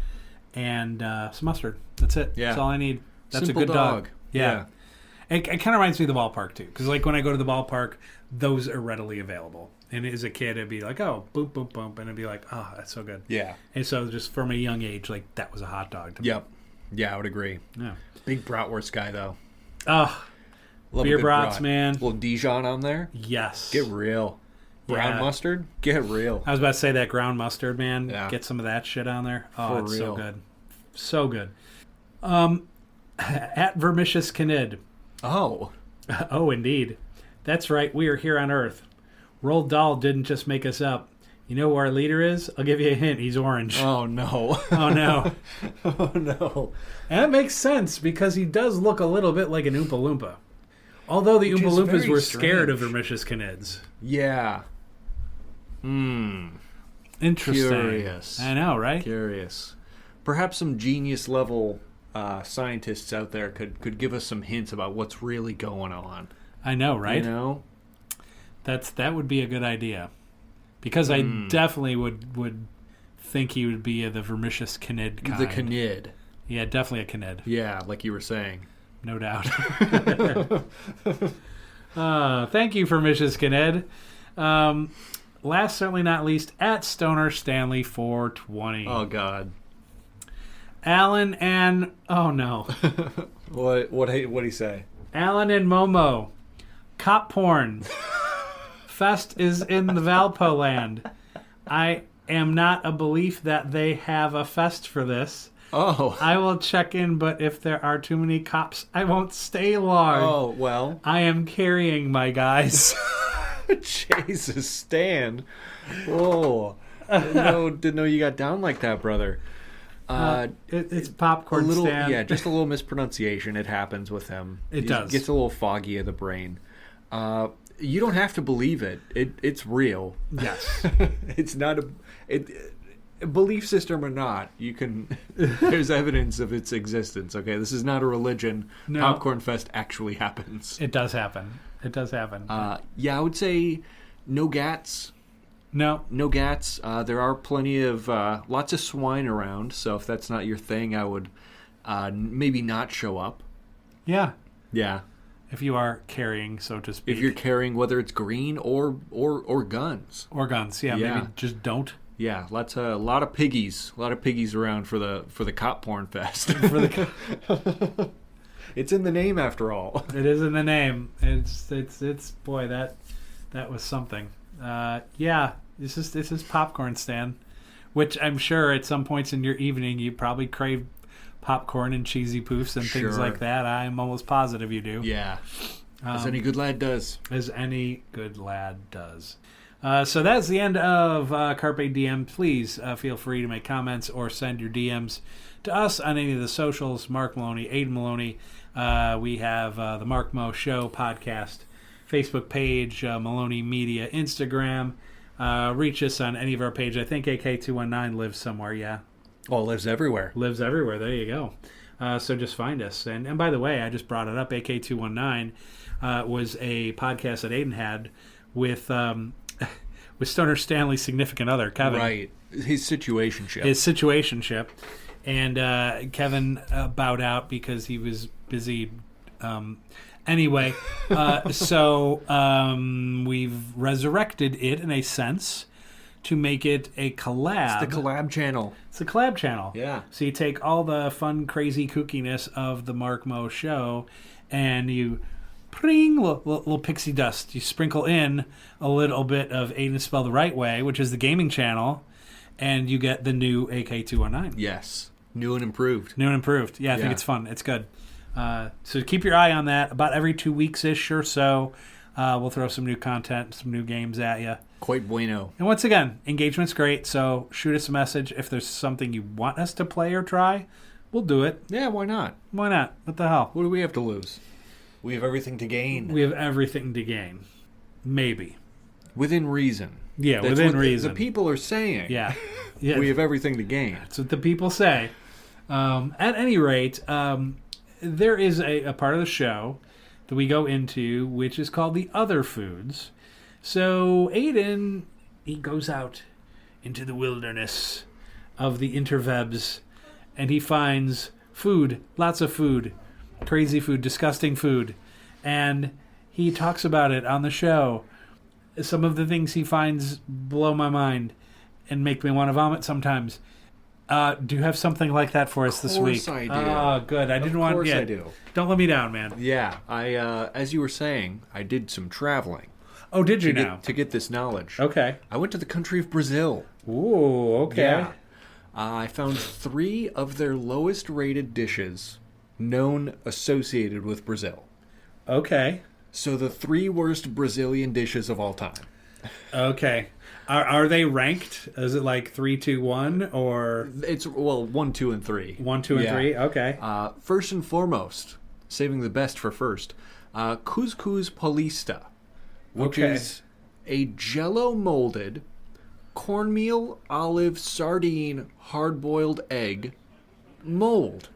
and some mustard. That's it. Yeah. That's all I need. That's Simple a good dog. Yeah. It kind of reminds me of the ballpark, too. Because, like, when I go to the ballpark, those are readily available. And as a kid, it'd be like, oh, boom, boom, boom. And it'd be like, oh, that's so good. Yeah. And so just from a young age, like, that was a hot dog to me. Yep. Yeah, I would agree. Yeah. Big bratwurst guy, though. Oh, beer brats, man. A little Dijon on there. Yes. Get real. Brown mustard. Get real. I was about to say that ground mustard, man. Yeah. Get some of that shit on there. Oh, For it's real. so good. So good. At Vermicious Canid. Oh. Oh, indeed. That's right. We are here on Earth. Roald Dahl didn't just make us up. You know who our leader is? I'll give you a hint. He's orange. Oh, no. Oh, no. Oh, no. And that makes sense because he does look a little bit like an Oompa Loompa. Although the Oompa Loompas were scared of Vermicious Canids. Yeah. Interesting. Curious. I know, right? Curious. Perhaps some genius level scientists out there could give us some hints about what's really going on. I know, right? You know? That would be a good idea. Because I definitely would think he would be the Vermicious Canid kind. The Canid. Yeah, definitely a Canid. Yeah, like you were saying. No doubt. Thank you, Vermicious Canid. Last, certainly not least, at Stoner Stanley 420. Oh, God. Alan and... Oh, no. What'd he say? Alan and Momo. Cop porn. Fest is in the Valpo land. I am not a belief that they have a fest for this. Oh. I will check in, but if there are too many cops, I won't stay long. Oh, well. I am carrying my guys. Jesus, Stan. Whoa. Didn't know you got down like that, brother. It's popcorn Stan. Yeah, just a little mispronunciation. It happens with him. It does. Gets a little foggy of the brain. You don't have to believe it. It's real. Yes. It's not belief system or not, you can. There's evidence of its existence. Okay, this is not a religion. No. Popcorn Fest actually happens. It does happen. It does happen. Yeah, I would say no gats. No. No gats. There are plenty of lots of swine around. So if that's not your thing, I would maybe not show up. Yeah. Yeah. If you are carrying, so to speak. If you're carrying, whether it's green or guns. Or guns, yeah. Maybe just don't. Yeah, a lot of piggies around for the Cop Porn Fest. It's in the name after all. It is in the name. It's boy, that was something. Yeah, this is popcorn stand, which I'm sure at some points in your evening you probably crave popcorn and cheesy poofs and things like that. I'm almost positive you do. Yeah. As any good lad does. As any good lad does. So that's the end of Carpe DM. Please feel free to make comments or send your DMs to us on any of the socials. Mark Maloney, Aiden Maloney. We have the Mark Mo Show podcast, Facebook page, Maloney Media, Instagram. Reach us on any of our page. I think AK219 lives somewhere, yeah. Oh, it lives everywhere. Lives everywhere. There you go. So just find us. And by the way, I just brought it up. AK219 was a podcast that Aiden had with Stoner Stanley's significant other, Kevin. Right. His situationship. And Kevin bowed out because he was busy. Anyway, so we've resurrected it in a sense to make it a collab. It's the collab channel. It's a collab channel. Yeah. So you take all the fun, crazy kookiness of the Mark Mo Show and you pring, little pixie dust. You sprinkle in a little bit of Aiden Spelled the Right Way, which is the gaming channel, and you get the new AK219. Yes. New and improved. Yeah, I think it's fun. It's good. So keep your eye on that. About every 2 weeks-ish or so, we'll throw some new content, some new games at you. Quite bueno. And once again, engagement's great, so shoot us a message. If there's something you want us to play or try, we'll do it. Yeah, why not? Why not? What the hell? What do we have to lose? We have everything to gain. We have everything to gain. Maybe. Within reason. Yeah, That's within what reason. The people are saying. Yeah. We have everything to gain. That's what the people say. At any rate, there is a part of the show that we go into, which is called the Other Foods. So Aiden, he goes out into the wilderness of the interwebs, and he finds food, lots of food, crazy food, disgusting food, and he talks about it on the show. Some of the things he finds blow my mind and make me want to vomit sometimes. Do you have something like that for us this week? Of course I do. Oh, good. I didn't want. Of course Yeah, I do. Don't let me down, man. Yeah, I as you were saying, I did some traveling. Oh, did you now? To get this knowledge. Okay. I went to the country of Brazil. Ooh, okay. Yeah. I found 3 of their lowest rated dishes known associated with Brazil. Okay. So the 3 worst Brazilian dishes of all time. Okay. Are they ranked? Is it like 3, 2, 1 or It's 1, 2, and 3. 1, 2, and 3? Okay. First and foremost, saving the best for first, couscous paulista, which is a Jello molded cornmeal, olive, sardine, hard-boiled egg mold.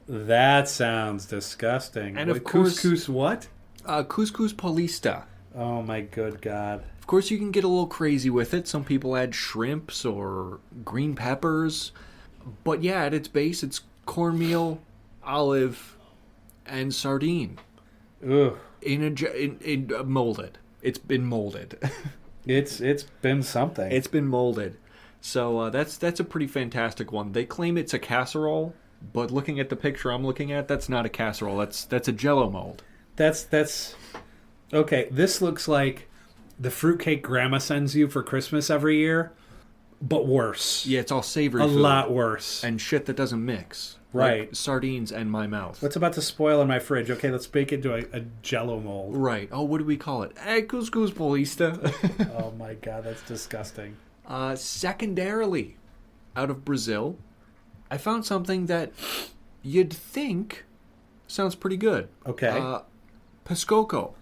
That sounds disgusting. And of course, couscous what? Couscous paulista. Oh my good God. Of course, you can get a little crazy with it. Some people add shrimps or green peppers. But yeah, at its base, it's cornmeal, olive, and sardine. Ugh. In molded. It's been molded. It's been something. It's been molded. So that's a pretty fantastic one. They claim it's a casserole, but looking at the picture I'm looking at, that's not a casserole. That's a Jello mold. That's okay. This looks like the fruitcake Grandma sends you for Christmas every year, but worse. Yeah, it's all savory A food. lot worse. And shit that doesn't mix. Right. Like sardines and my mouth. What's about to spoil in my fridge? Okay, let's bake it into a Jello mold. Right. Oh, what do we call it? Couscous paulista. Oh my God, that's disgusting. Secondarily, out of Brazil, I found something that you'd think sounds pretty good. Okay. Pescoco.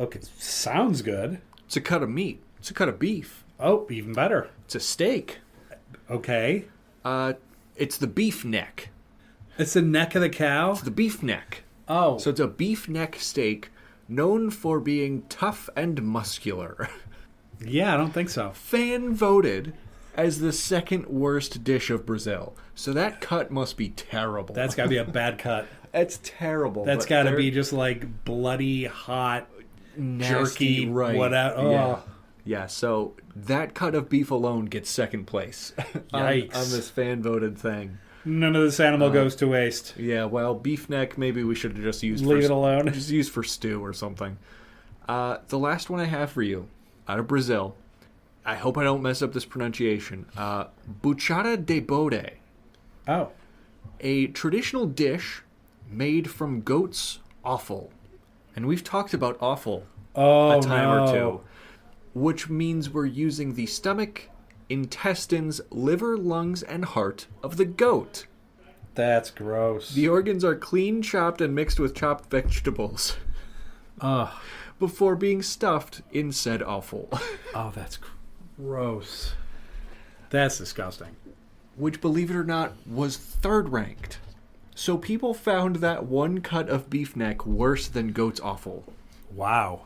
Okay, sounds good. It's a cut of meat. It's a cut of beef. Oh, even better. It's a steak. Okay. It's the beef neck. It's the neck of the cow? It's the beef neck. Oh. So it's a beef neck steak known for being tough and muscular. Yeah, I don't think so. Fan voted as the second worst dish of Brazil. So that cut must be terrible. That's got to be a bad cut. It's terrible. That's got to be just like bloody, hot, nasty, jerky, right. whatever. Oh. Yeah, so that cut of beef alone gets second place on this fan voted thing. None of this animal goes to waste. Yeah, well, beef neck maybe we should have just used Leave it alone. Just used for stew or something. The last one I have for you, out of Brazil, I hope I don't mess up this pronunciation. Buchada de bode. Oh. A traditional dish made from goat's offal. And we've talked about offal a time or two. Which means we're using the stomach, intestines, liver, lungs, and heart of the goat. That's gross. The organs are clean, chopped, and mixed with chopped vegetables. Before being stuffed in said offal. Oh, that's gross. That's disgusting. Which, believe it or not, was third ranked. So people found that one cut of beef neck worse than goat's offal. Wow.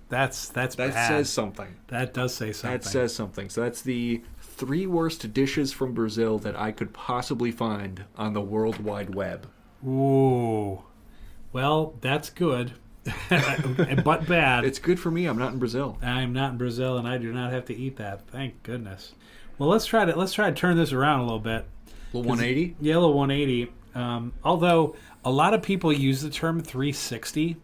That's bad. That says something. That does say something. That says something. So that's the 3 worst dishes from Brazil that I could possibly find on the World Wide Web. Ooh. Well, that's good. But bad. It's good for me. I'm not in Brazil. I'm not in Brazil, and I do not have to eat that. Thank goodness. Well, let's try to turn this around a little bit. A little 180? Yeah, a little 180. Although a lot of people use the term 360.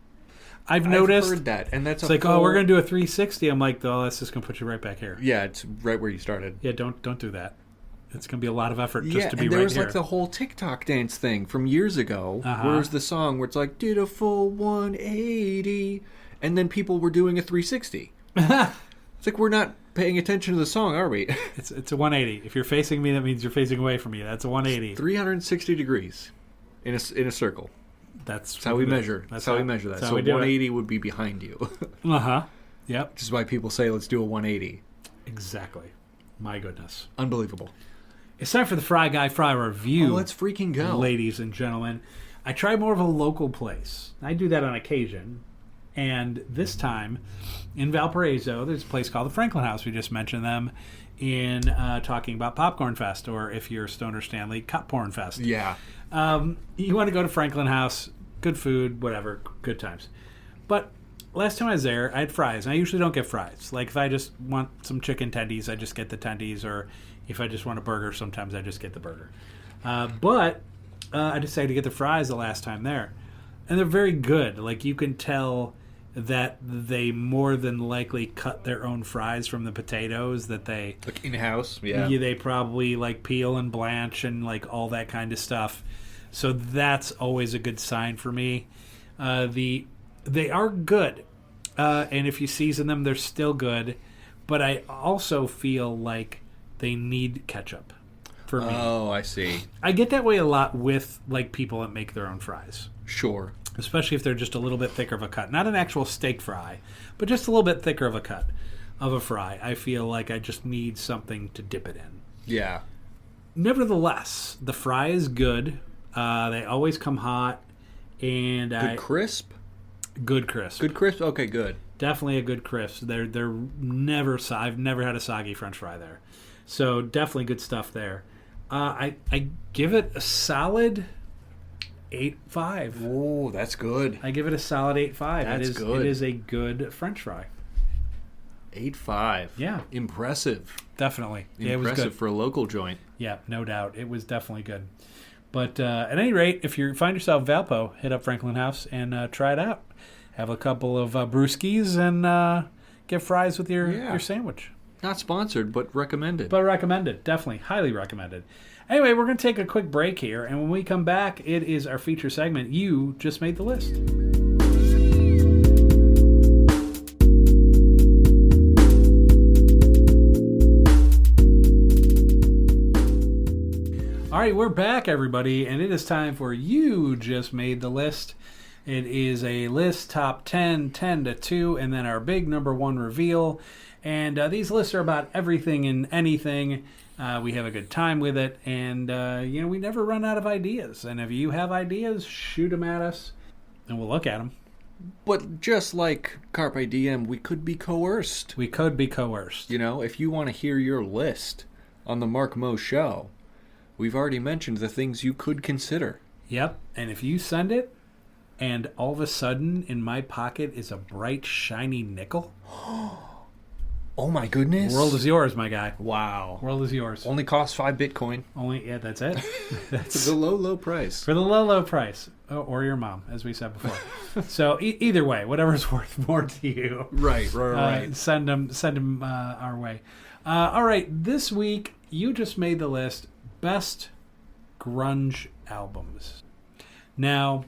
I've noticed. Heard that, and that's it's like, oh, we're going to do a 360. I'm like, oh, that's just going to put you right back here. Yeah, it's right where you started. Yeah, don't do that. It's going to be a lot of effort just to be right here. Yeah, and there was like the whole TikTok dance thing from years ago. Where's the song where it's like, did a full 180, and then people were doing a 360. It's like, we're not paying attention to the song, are we? It's a 180. If you're facing me, that means you're facing away from me. That's a 180. 360 degrees in a circle. That's how we measure. That's how we measure that. So 180 would be behind you. Yep. Which is why people say, let's do a 180. Exactly. My goodness. Unbelievable. It's time for the Fry Guy Fry Review. Oh, let's freaking go. Ladies and gentlemen. I try more of a local place. I do that on occasion. And this time, in Valparaiso, there's a place called the Franklin House. We just mentioned them in talking about Popcorn Fest, or if you're Stoner Stanley, Cop Porn Fest. Yeah. You want to go to Franklin House, good food, whatever, good times. But last time I was there, I had fries. And I usually don't get fries. Like, if I just want some chicken tendies, I just get the tendies. Or if I just want a burger, sometimes I just get the burger. But I decided to get the fries the last time there. And they're very good. Like, you can tell that they more than likely cut their own fries from the potatoes that they... Like in-house, yeah. They probably, like, peel and blanch and, like, all that kind of stuff. So that's always a good sign for me. They are good. And if you season them, they're still good. But I also feel like they need ketchup for me. Oh, I see. I get that way a lot with, like, people that make their own fries. Sure. Especially if they're just a little bit thicker of a cut. Not an actual steak fry, but just a little bit thicker of a cut of a fry. I feel like I just need something to dip it in. Yeah. Nevertheless, the fry is good. They always come hot. And good crisp? Good crisp. Good crisp? Okay, good. Definitely a good crisp. They're never... I've never had a soggy French fry there. So definitely good stuff there. I give it a solid 8.5. Oh, that's good. I give it a solid 8.5. That's good. It is a good French fry. 8.5. Yeah. Impressive. Definitely. Yeah, impressive, it was good. For a local joint. Yeah, no doubt. It was definitely good. But at any rate, if you find yourself Valpo, hit up Franklin House and try it out. Have a couple of brewskis and get fries with your sandwich. Not sponsored, but recommended. But recommended. Definitely. Highly recommended. Anyway, we're going to take a quick break here, and when we come back, it is our feature segment, You Just Made the List. All right, we're back, everybody, and it is time for You Just Made the List. It is a list, top 10, 10 to 2, and then our big number 1 reveal. And these lists are about everything and anything. We have a good time with it, and we never run out of ideas. And if you have ideas, shoot them at us, and we'll look at them. But just like Carpe Diem, we could be coerced. We could be coerced. If you want to hear your list on the Mark Mo Show, we've already mentioned the things you could consider. Yep, and if you send it, and all of a sudden in my pocket is a bright, shiny nickel. Oh my goodness. World is yours, my guy. Wow. World is yours. Only costs 5 Bitcoin. Yeah, that's it. That's For the low price. For the low price. Oh, or your mom, as we said before. So either way, whatever's worth more to you. Right. Send them our way. All right, this week you just made the list best grunge albums. Now,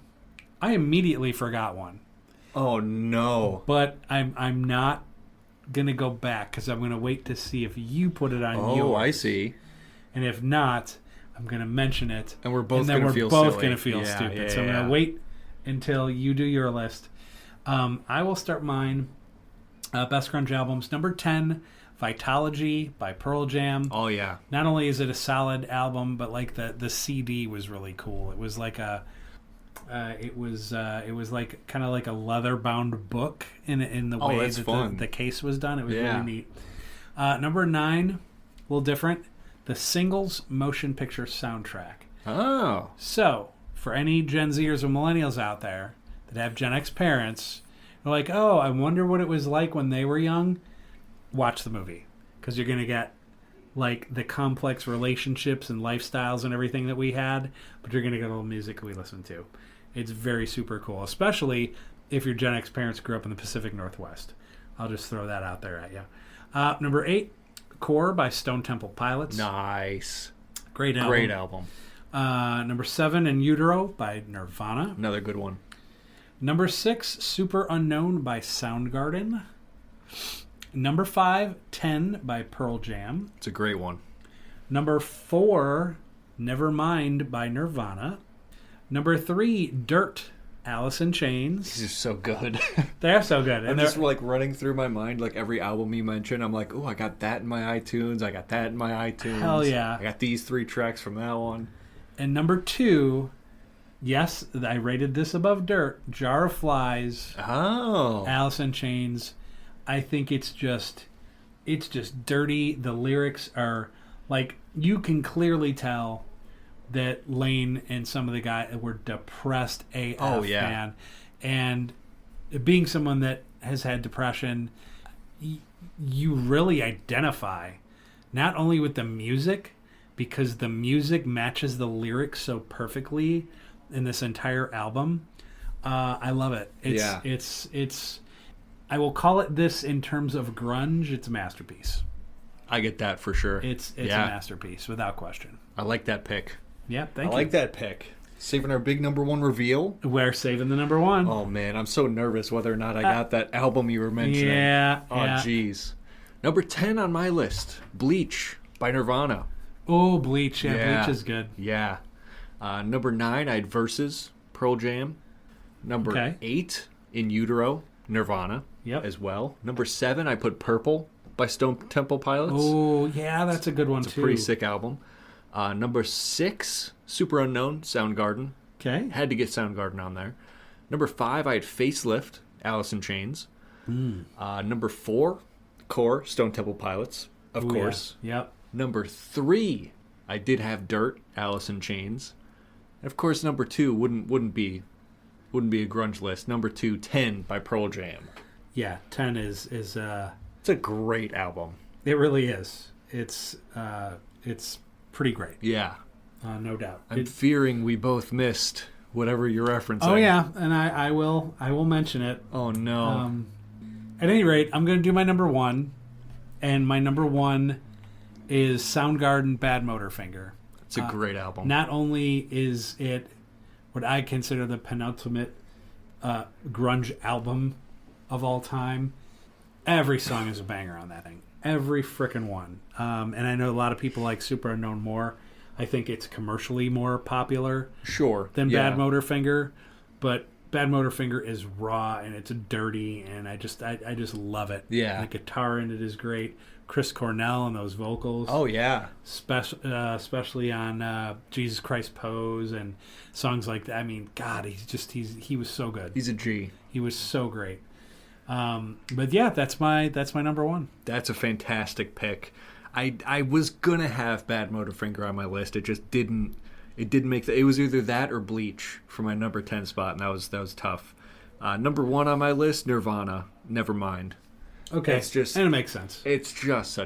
I immediately forgot one. Oh no. But I'm not gonna go back because I'm gonna wait to see if you put it on yours. Oh, I see. And if not, I'm gonna mention it. And we're both gonna feel gonna silly. feel stupid. So I'm gonna wait until you do your list. I will start mine. Best grunge albums. Number 10, Vitology by Pearl Jam. Oh yeah. Not only is it a solid album, but like the CD was really cool. It was like it was like kind of like a leather bound book in the way that the case was done. It was really neat. Number 9, a little different. The Singles motion picture soundtrack. Oh. So for any Gen Zers or millennials out there that have Gen X parents, they're like, oh, I wonder what it was like when they were young. Watch the movie, because you're gonna get like the complex relationships and lifestyles and everything that we had, but you're gonna get all the music we listened to. It's very super cool, especially if your Gen X parents grew up in the Pacific Northwest. I'll just throw that out there at you. Number 8, Core by Stone Temple Pilots. Nice. Great album. Number 7, In Utero by Nirvana. Another good one. Number 6, Super Unknown by Soundgarden. Number 5, 10 by Pearl Jam. It's a great one. Number 4, Nevermind by Nirvana. Number 3, Dirt, Alice in Chains. These are so good. They're so good. And I'm just like running through my mind, like every album you mention, I'm like, oh, I got that in my iTunes. I got that in my iTunes. Hell yeah. I got these 3 tracks from that one. And number 2, yes, I rated this above Dirt, Jar of Flies. Oh. Alice in Chains. I think it's just dirty. The lyrics are like, you can clearly tell that Lane and some of the guys were depressed AF, man. And being someone that has had depression, you really identify not only with the music, because the music matches the lyrics so perfectly in this entire album. I love it. It's I will call it this in terms of grunge. It's a masterpiece. I get that for sure. It's a masterpiece without question. I like that pick. Yeah, thank you. I like that pick. Saving our big number 1 reveal. We're saving the number 1. Oh man, I'm so nervous whether or not I got that album you were mentioning. Yeah. Oh jeez. Number 10 on my list, Bleach by Nirvana. Oh, Bleach. Yeah, Bleach is good. Yeah. Number 9, I had Versus, Pearl Jam. Number 8, In Utero, Nirvana. Yep. As well. Number 7, I put Purple by Stone Temple Pilots. Oh, yeah, that's a good one, too. It's a pretty sick album. Number 6, Super Unknown, Soundgarden. Okay. Had to get Soundgarden on there. Number 5, I had Facelift, Alice in Chains. Number 4, Core, Stone Temple Pilots, of course. Yeah. Yep. Number 3, I did have Dirt, Alice in Chains. And of course, number 2 wouldn't be a grunge list. Number 2, 10 by Pearl Jam. Yeah, 10 is it's a great album. It really is. It's pretty great. Yeah. No doubt. I'm fearing we both missed whatever you're referencing. Oh yeah, and I will mention it. Oh no. At any rate, I'm going to do my number 1, and my number 1 is Soundgarden Bad Motorfinger. It's a great album. Not only is it what I consider the penultimate grunge album of all time, every song is a banger on that thing. Every frickin' one. And I know a lot of people like Super Unknown more. I think it's commercially more popular than Bad Motorfinger. But Badmotorfinger is raw and it's dirty, and I just love it. Yeah. The guitar in it is great. Chris Cornell and those vocals. Oh yeah. Especially on Jesus Christ Pose and songs like that. I mean, God, he was so good. He's a G. He was so great. But yeah, that's my number one. That's a fantastic pick. I was gonna have Badmotorfinger on my list. It just didn't. It didn't make it was either that or Bleach for my number 10 spot, and that was tough. Number 1 on my list, Nirvana. Nevermind. Okay, it's just, and it makes sense. It's just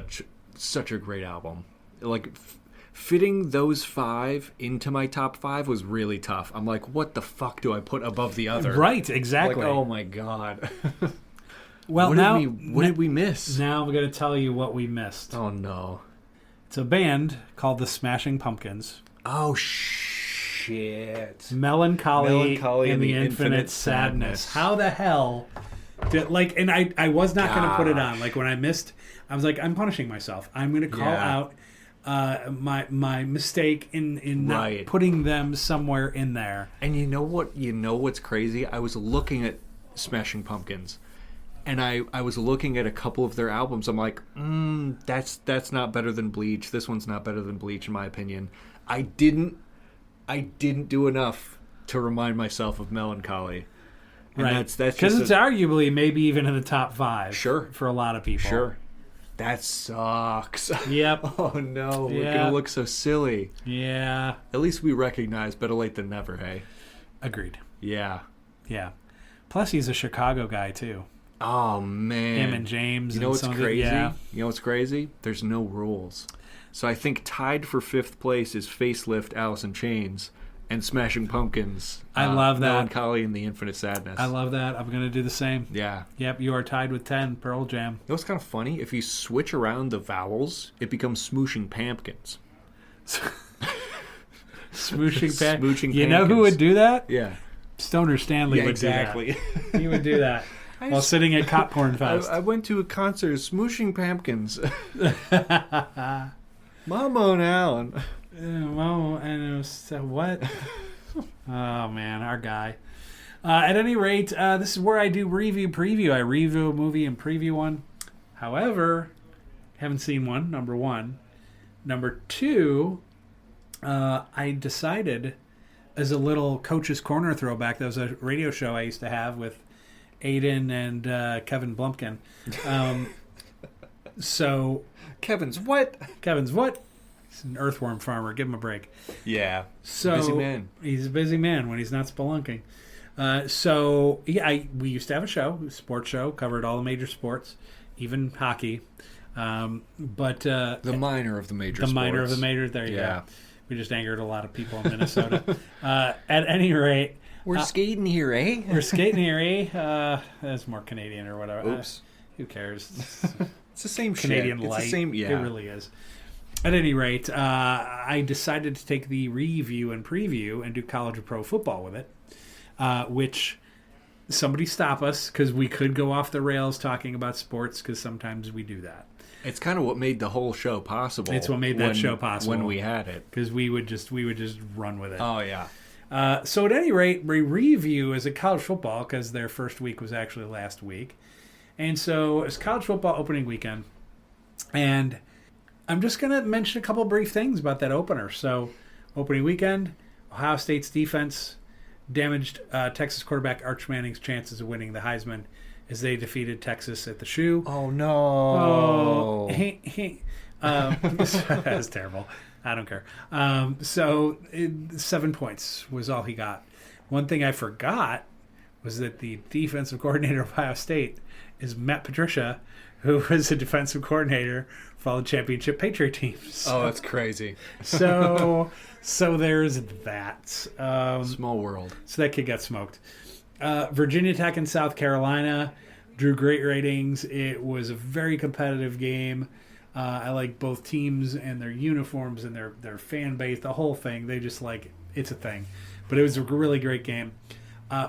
such a great album. Like fitting those 5 into my top 5 was really tough. I'm like, what the fuck do I put above the other? Right, exactly. Like, oh my god. Well, what did we miss? Now I'm going to tell you what we missed. Oh no. It's a band called the Smashing Pumpkins. Oh shit. Melancholy and the Infinite Sadness. How the hell did, and I was not going to put it on. Like when I missed, I was like, I'm punishing myself. I'm going to call out my mistake in not putting them somewhere in there. And you know what's crazy? I was looking at Smashing Pumpkins, and I was looking at a couple of their albums. I'm like, that's not better than Bleach. This one's not better than Bleach in my opinion. I didn't do enough to remind myself of Melancholy. And right. That's because it's arguably maybe even in the top 5. Sure. For a lot of people. Sure. That sucks. Yep. Oh no, we're gonna look so silly. Yeah. At least we recognize better late than never, hey? Agreed. Yeah. Yeah. Plus he's a Chicago guy too. Oh man. Him and James. You know what's crazy? Yeah. You know what's crazy? There's no rules. So I think tied for 5th place is Facelift, Alice in Chains, and Smashing Pumpkins. I love that. Melancholy and the Infinite Sadness. I love that. I'm going to do the same. Yeah. Yep, you are tied with 10, Pearl Jam. You know what's kind of funny? If you switch around the vowels, it becomes Smooshing Pumpkins. Smooshing Pumpkins. You know who would do that? Yeah. Stoner Stanley would do that. He would do that. While sitting at Popcorn Fest. I went to a concert of Smooshing Pumpkins. Mama and Alan. Well, and it was what? Oh man, our guy. At any rate, this is where I do review preview. I review a movie and preview one. However, haven't seen one. Number 1. Number 2, I decided as a little Coach's Corner throwback. That was a radio show I used to have with Aiden and Kevin Blumpkin. So Kevin's what? He's an earthworm farmer. Give him a break. Yeah. So busy man. He's a busy man when he's not spelunking. We used to have a show, a sports show, covered all the major sports, even hockey. But the minor of the major the sports. Minor of the major. There you go. We just angered a lot of people in Minnesota. At any rate, we're skating here, eh? We're skating here, eh? That's more Canadian or whatever. Oops. Who cares? It's the same Canadian shit. light. It's the same, yeah. It really is. At any rate, I decided to take the review and preview and do college or pro football with it, which somebody stop us because we could go off the rails talking about sports because sometimes we do that. It's kind of what made the whole show possible. It's what made that show possible when we had it because we would just run with it. Oh yeah. So at any rate, we review is a college football because their first week was actually last week, and so it's college football opening weekend, and I'm just going to mention a couple brief things about that opener. So, opening weekend, Ohio State's defense damaged Texas quarterback Arch Manning's chances of winning the Heisman as they defeated Texas at the Shoe. Oh, no. That's terrible. I don't care. 7 points was all he got. One thing I forgot was that the defensive coordinator of Ohio State is Matt Patricia, who was a defensive coordinator for all the championship Patriot teams. Oh, that's crazy. So there's that. Small world. So that kid got smoked. Virginia Tech and South Carolina drew great ratings. It was a very competitive game. I like both teams and their uniforms and their fan base, the whole thing. They just it's a thing. But it was a really great game.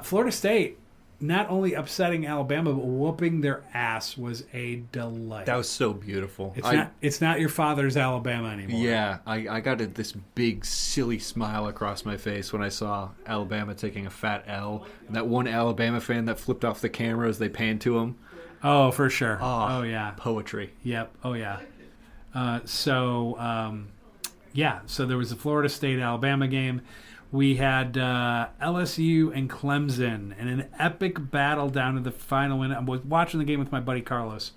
Florida State not only upsetting Alabama, but whooping their ass was a delight. That was so beautiful. It's not your father's Alabama anymore. Yeah, I got this big, silly smile across my face when I saw Alabama taking a fat L. And that one Alabama fan that flipped off the camera as they panned to him. Oh, for sure. Oh, yeah. Poetry. Yep. Oh, yeah. So there was the Florida State-Alabama game. We had LSU and Clemson in an epic battle down to the final win. I was watching the game with my buddy Carlos.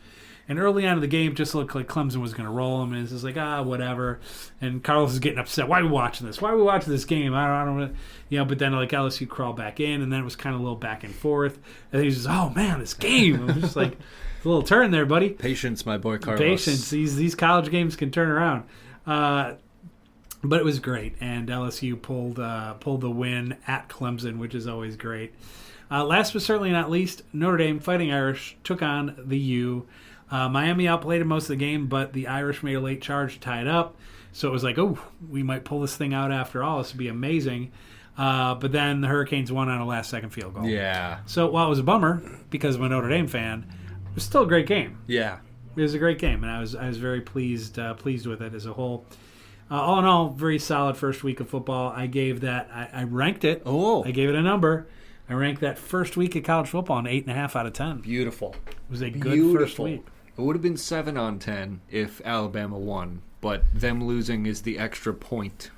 And early on in the game, just looked like Clemson was going to roll him. And it's just like, whatever. And Carlos is getting upset. Why are we watching this? Why are we watching this game? I don't but then like LSU crawled back in, and then it was kind of a little back and forth. And he's just, oh, man, this game. I'm just like, it's a little turn there, buddy. Patience, my boy Carlos. Patience. These college games can turn around. But it was great, and LSU pulled the win at Clemson, which is always great. Last but certainly not least, Notre Dame Fighting Irish took on the U. Miami outplayed most of the game, but the Irish made a late charge to tie it up. So it was like, we might pull this thing out after all. This would be amazing. But then the Hurricanes won on a last-second field goal. Yeah. So while it was a bummer, because I'm a Notre Dame fan, it was still a great game. Yeah. It was a great game, and I was very pleased with it as a whole. All in all, very solid first week of football. I gave that, I ranked it. Oh. I gave it a number. I ranked that first week of college football an 8.5 out of 10. Beautiful. It was a good first week. It would have been 7 on 10 if Alabama won, but them losing is the extra point.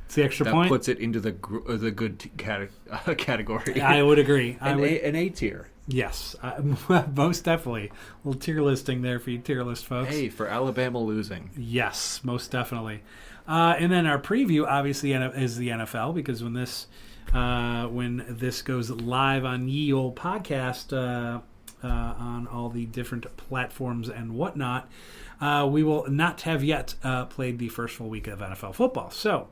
It's the extra point? That puts it into the good category. I would agree. An A tier. Yes, most definitely. A little tier listing there for you tier list folks. Hey, for Alabama losing. Yes, most definitely. And then our preview, obviously, is the NFL, because when this goes live on Ye Olde Podcast on all the different platforms and whatnot, we will not have yet played the first full week of NFL football. So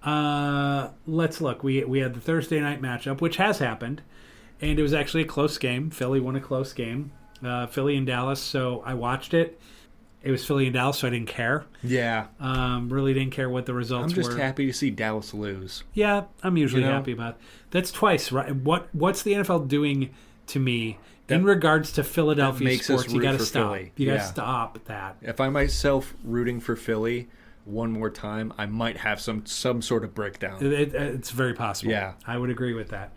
let's look. We had the Thursday night matchup, which has happened, and it was actually a close game. Philly won a close game. Philly and Dallas, so I watched it. It was Philly and Dallas, so I didn't care. Yeah. Really didn't care what the results were. I'm just happy to see Dallas lose. Yeah, I'm usually happy about it. That's twice, right? What's the NFL doing to me in regards to Philadelphia sports? You got to stop. Philly. You got to stop that. If I myself rooting for Philly one more time, I might have some sort of breakdown. It's very possible. Yeah. I would agree with that.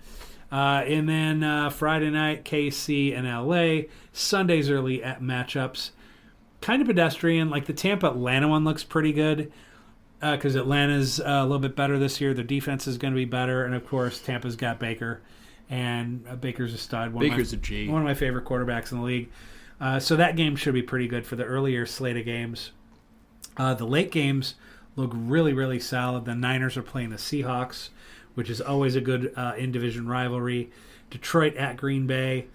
And then Friday night, KC and LA. Sundays early at matchups. Kind of pedestrian. Like the Tampa-Atlanta one looks pretty good because Atlanta's a little bit better this year. Their defense is going to be better. And, of course, Tampa's got Baker. And Baker's a stud. Baker's a G. One of my favorite quarterbacks in the league. So that game should be pretty good for the earlier slate of games. The late games look really, really solid. The Niners are playing the Seahawks, which is always a good in-division rivalry. Detroit at Green Bay.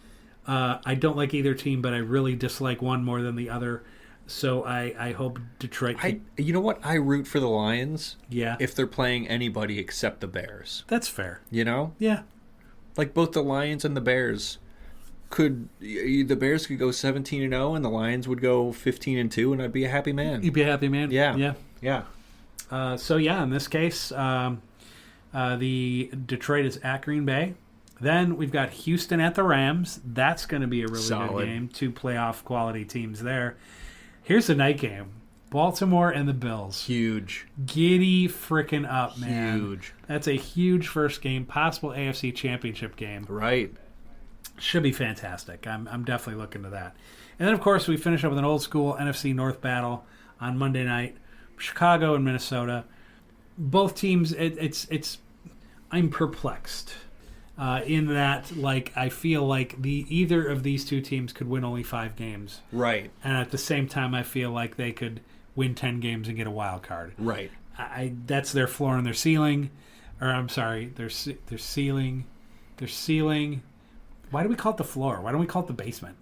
I don't like either team, but I really dislike one more than the other. So I hope Detroit... You know what? I root for the Lions. Yeah. If they're playing anybody except the Bears. That's fair. You know? Yeah. Like both the Lions and the Bears the Bears could go 17-0 and the Lions would go 15-2, and I'd be a happy man. You'd be a happy man? Yeah. So in this case, the Detroit is at Green Bay. Then we've got Houston at the Rams. That's going to be a really good game. 2 playoff quality teams there. Here's the night game. Baltimore and the Bills. Huge. Giddy frickin' up, man. Huge. That's a huge first game, possible AFC Championship game. Right. Should be fantastic. I'm definitely looking to that. And then, of course, we finish up with an old school NFC North battle on Monday night. Chicago and Minnesota. Both teams, I'm perplexed. In that, I feel like either of these two teams could win only 5 games. Right. And at the same time, I feel like they could win 10 games and get a wild card. Right. That's their floor and their ceiling. Or, I'm sorry, their ceiling. Their ceiling. Why do we call it the floor? Why don't we call it the basement?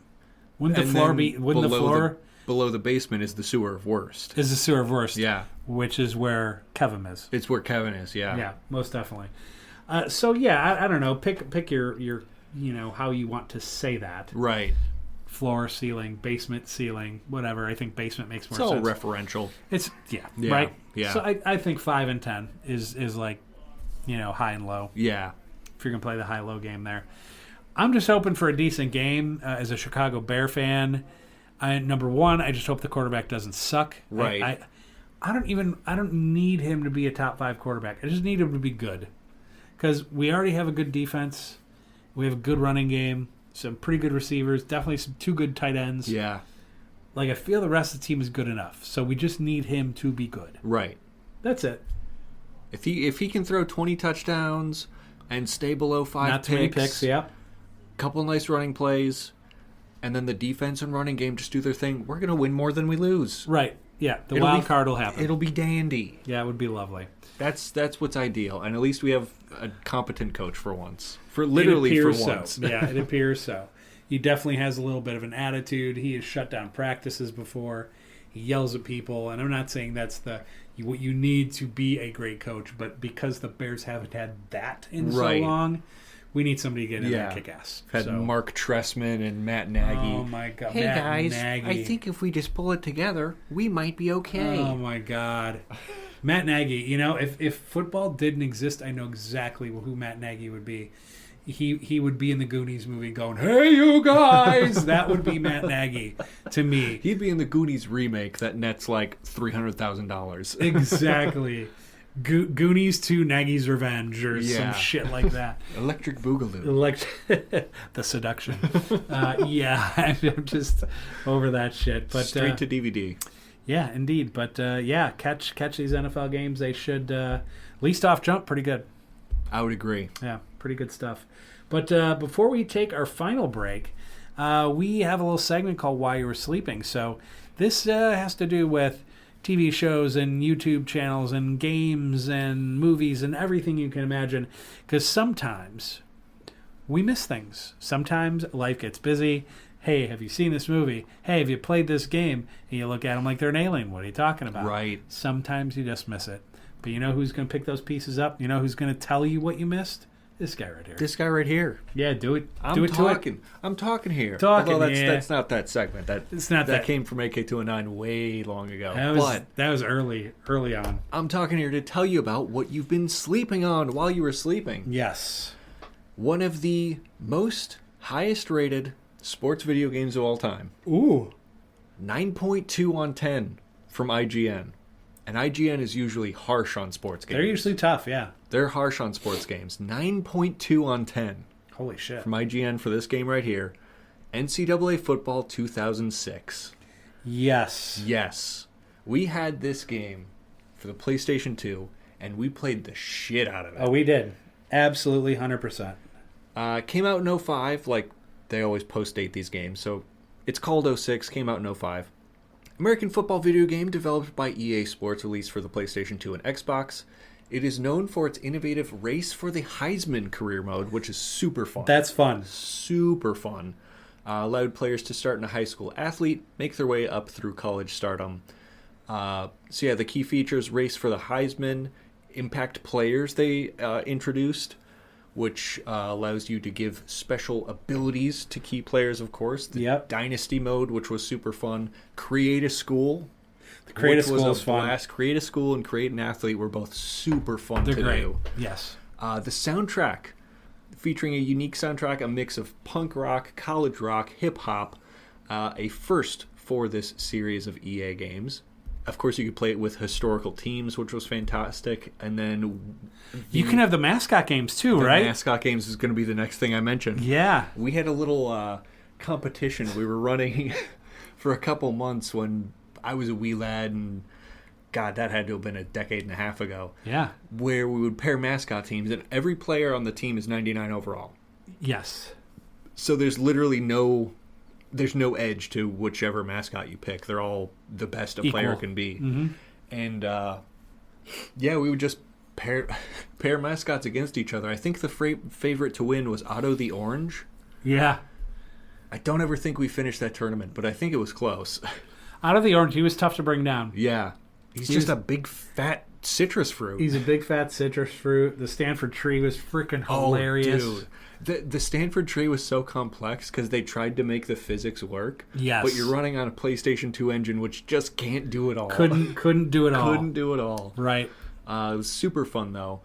Wouldn't the floor be... Wouldn't the floor... Below the basement is the sewer of worst. Is the sewer of worst. Yeah. Which is where Kevin is. It's where Kevin is, yeah. Yeah, most definitely. I don't know. Pick your how you want to say that. Right. Floor, ceiling, basement, ceiling, whatever. I think basement makes more sense. sense. It's all referential. It's right. Yeah. So I think 5 and 10 is like, high and low. Yeah. If you're gonna play the high-low game there. I'm just hoping for a decent game as a Chicago Bear fan. Number one, I just hope the quarterback doesn't suck. Right. I don't need him to be a top 5 quarterback. I just need him to be good. Because we already have a good defense. We have a good running game. Some pretty good receivers. Definitely some 2 good tight ends. Yeah. Like, I feel the rest of the team is good enough. So we just need him to be good. Right. That's it. If he can throw 20 touchdowns and stay below 5 Not too many picks, yeah. Couple nice running plays, and then the defense and running game just do their thing, we're going to win more than we lose. Right. Yeah. The wild card will happen. It'll be dandy. Yeah, it would be lovely. That's what's ideal, and at least we have a competent coach for once. For once. Yeah, it appears so. He definitely has a little bit of an attitude. He has shut down practices before. He yells at people, and I'm not saying that's what you need to be a great coach, but because the Bears haven't had that in so long, we need somebody to get in there and kick ass. Had Mark Trestman and Matt Nagy. Oh my God! Hey Matt guys, Nagy. I think if we just pull it together, we might be okay. Oh my God, Matt Nagy. You know, if football didn't exist, I know exactly who Matt Nagy would be. He would be in the Goonies movie going, "Hey, you guys!" That would be Matt Nagy to me. He'd be in the Goonies remake that nets like $300,000. Exactly. Goonies 2 Nagy's Revenge or some shit like that. Electric Boogaloo. The seduction. Yeah, I'm just over that shit. But straight to DVD. Yeah, indeed. But catch these NFL games. They should least off jump pretty good. I would agree. Yeah, pretty good stuff. But before we take our final break, we have a little segment called While You Were Sleeping. So this has to do with TV shows and YouTube channels and games and movies and everything you can imagine. Because sometimes we miss things. Sometimes life gets busy. Hey, have you seen this movie? Hey, have you played this game? And you look at them like they're an alien. What are you talking about? Right. Sometimes you just miss it. But you know who's going to pick those pieces up? You know who's going to tell you what you missed? This guy right here. This guy right here. Yeah, do it. I'm talking here. Talking, Although yeah. that's not that segment. It's not that. Came from AK209 way long ago. That was early on. I'm talking here to tell you about what you've been sleeping on while you were sleeping. Yes. One of the most highest rated sports video games of all time. Ooh. 9.2 on 10 from IGN. And IGN is usually harsh on sports games. They're usually tough, yeah. They're harsh on sports games. 9.2 on 10. Holy shit. From IGN for this game right here. NCAA Football 2006. Yes. Yes. We had this game for the PlayStation 2, and we played the shit out of it. Oh, we did. Absolutely 100%. Came out in 2005, like they always post-date these games. So it's called 2006, came out in 2005. American football video game developed by EA Sports, released for the PlayStation 2 and Xbox. It is known for its innovative Race for the Heisman career mode, which is super fun. That's fun. Super fun. Allowed players to start in a high school athlete, make their way up through college stardom. The key features: Race for the Heisman, impact players they introduced, which allows you to give special abilities to key players, of course. The Dynasty mode, which was super fun. Create a school. Create a school is fun. Create a school and create an athlete were both super fun to do. Yes. The soundtrack, featuring a unique soundtrack, a mix of punk rock, college rock, hip-hop, a first for this series of EA games. Of course, you could play it with historical teams, which was fantastic. And then you can have the mascot games too, right? The mascot games is going to be the next thing I mentioned. Yeah. We had a little competition we were running for a couple months when I was a wee lad, and God, that had to have been a decade and a half ago. Yeah. Where we would pair mascot teams, and every player on the team is 99 overall. Yes. So there's literally no edge to whichever mascot you pick. They're all the best a player can be. Mm-hmm. And we would just pair mascots against each other. I think the favorite to win was Otto the Orange. Yeah. I don't ever think we finished that tournament, but I think it was close. Otto the Orange, he was tough to bring down. Yeah. He's just a big fat citrus fruit. He's a big fat citrus fruit. The Stanford tree was freaking hilarious. Oh, dude. The Stanford tree was so complex because they tried to make the physics work. Yes. But you're running on a PlayStation 2 engine, which just can't do it all. Couldn't do it all. Couldn't do it all. Right. It was super fun, though.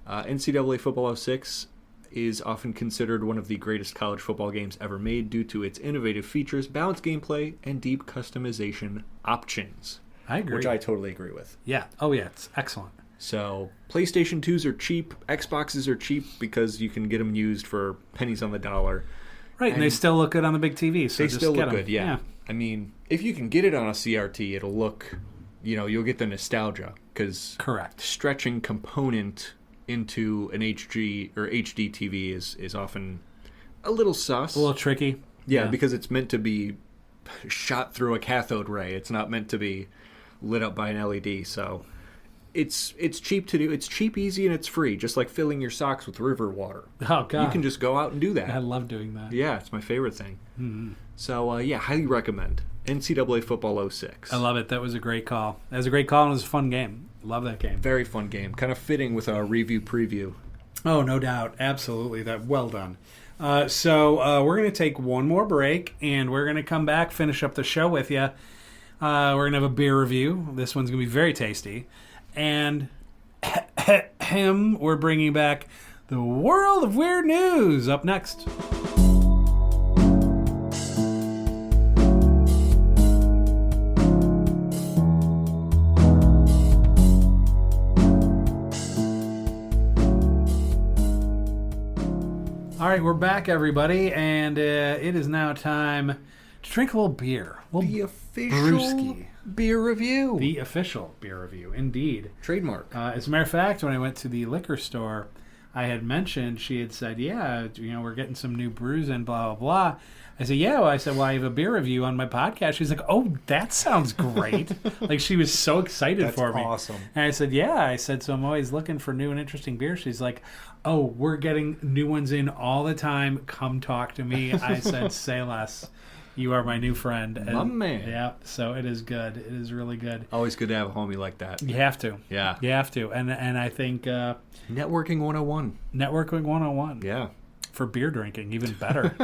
NCAA Football 06, is often considered one of the greatest college football games ever made due to its innovative features, balanced gameplay, and deep customization options. I agree. Which I totally agree with. Yeah. Oh, yeah. It's excellent. So, PlayStation 2s are cheap. Xboxes are cheap because you can get them used for pennies on the dollar. Right, and they still look good on the big TV. So they just still get look them. good, yeah. I mean, if you can get it on a CRT, it'll look, you'll get the nostalgia. Because correct. Stretching component into an HD or HD TV is often a little sus. A little tricky. Yeah, because it's meant to be shot through a cathode ray. It's not meant to be lit up by an LED. So it's cheap to do. It's cheap, easy, and it's free. Just like filling your socks with river water. Oh, God. You can just go out and do that. I love doing that. Yeah, it's my favorite thing. Mm-hmm. So, highly recommend. NCAA Football 06. I love it. That was a great call. That was a great call, and it was a fun game. Love that game. Very fun game. Kind of fitting with our review preview. Oh, no doubt. Absolutely. Well done. So we're going to take one more break, and we're going to come back, finish up the show with you. We're going to have a beer review. This one's going to be very tasty. And we're bringing back the World of Weird News up next. All right, we're back, everybody, and it is now time to drink a little beer. The official brewski. Beer review. The official beer review, indeed. Trademark. As a matter of fact, when I went to the liquor store, I had mentioned, she had said, yeah, we're getting some new brews and blah, blah, blah. I said, yeah. Well, I have a beer review on my podcast. She's like, oh, that sounds great. Like, she was so excited for me. That's awesome. And I said, yeah. I said, so I'm always looking for new and interesting beers. She's like, oh, we're getting new ones in all the time. Come talk to me. I said, say less. You are my new friend. And, my man. Yeah, so it is good. It is really good. Always good to have a homie like that. You have to. Yeah. You have to. And I think... Networking 101. Networking 101. Yeah. For beer drinking, even better.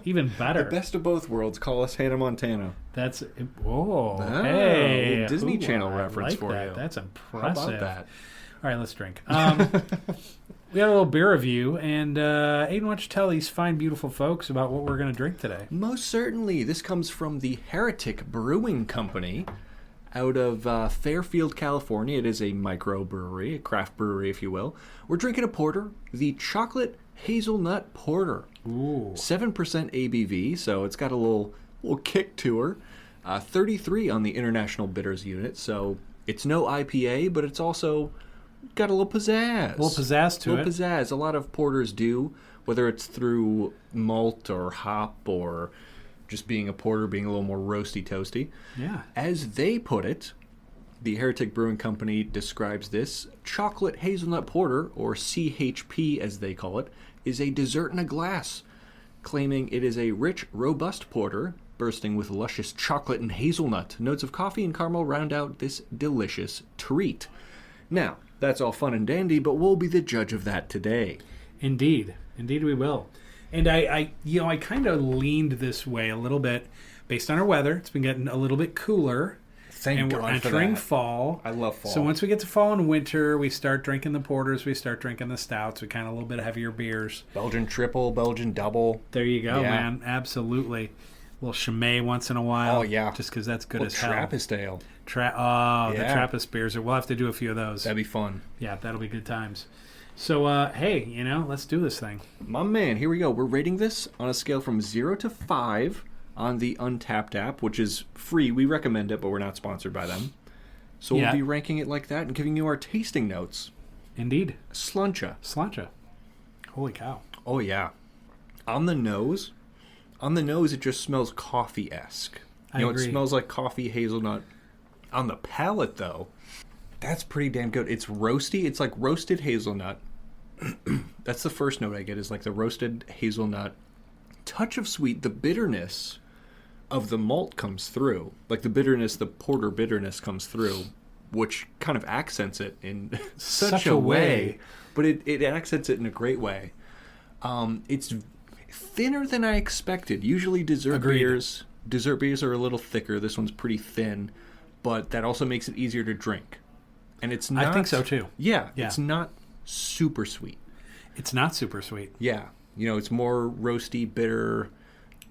Even better. The best of both worlds. Call us Hannah Montana. That's... hey. Disney Channel reference like for that. you. That's impressive. How about that? All right, let's drink. We had a little beer review, and Aiden, why don't you tell these fine, beautiful folks about what we're going to drink today? Most certainly. This comes from the Heretic Brewing Company out of Fairfield, California. It is a microbrewery, a craft brewery, if you will. We're drinking a porter, the Chocolate Hazelnut Porter. Ooh. 7% ABV, so it's got a little kick to her. 33 on the International Bitters unit, so it's no IPA, but it's also got a little pizzazz. A little pizzazz to it. A little pizzazz. A lot of porters do, whether it's through malt or hop or just being a porter, being a little more roasty toasty. Yeah. As they put it, the Heretic Brewing Company describes this chocolate hazelnut porter, or CHP as they call it, is a dessert in a glass, claiming it is a rich, robust porter bursting with luscious chocolate and hazelnut. Notes of coffee and caramel round out this delicious treat. Now, that's all fun and dandy, but we'll be the judge of that today. Indeed. Indeed we will. And I kind of leaned this way a little bit based on our weather. It's been getting a little bit cooler. Thank God we're entering fall. I love fall. So once we get to fall and winter, we start drinking the porters, we start drinking the stouts, we kind of a little bit heavier beers. Belgian triple, Belgian double. There you go, yeah. man. Absolutely. A little Chimay once in a while. Oh, yeah. Just because that's good as hell. Trappist ale. The Trappist beers. We'll have to do a few of those. That'd be fun. Yeah, that'll be good times. So, hey, let's do this thing. My man, here we go. We're rating this on a scale from 0 to 5 on the Untapped app, which is free. We recommend it, but we're not sponsored by them. So we'll be ranking it like that and giving you our tasting notes. Indeed. Sluncha. Holy cow. Oh, yeah. On the nose, it just smells coffee-esque. I agree. It smells like coffee, hazelnut. On the palate, though, that's pretty damn good. It's roasty. It's like roasted hazelnut. That's the first note I get, is like the roasted hazelnut. Touch of sweet. The bitterness of the malt comes through. Like the bitterness, the porter bitterness comes through, which kind of accents it in such a way. But it accents it in a great way. It's thinner than I expected. Usually dessert beers are a little thicker. This one's pretty thin, but that also makes it easier to drink. And it's not... I think so, too. Yeah. It's not super sweet. It's not super sweet. Yeah. It's more roasty, bitter.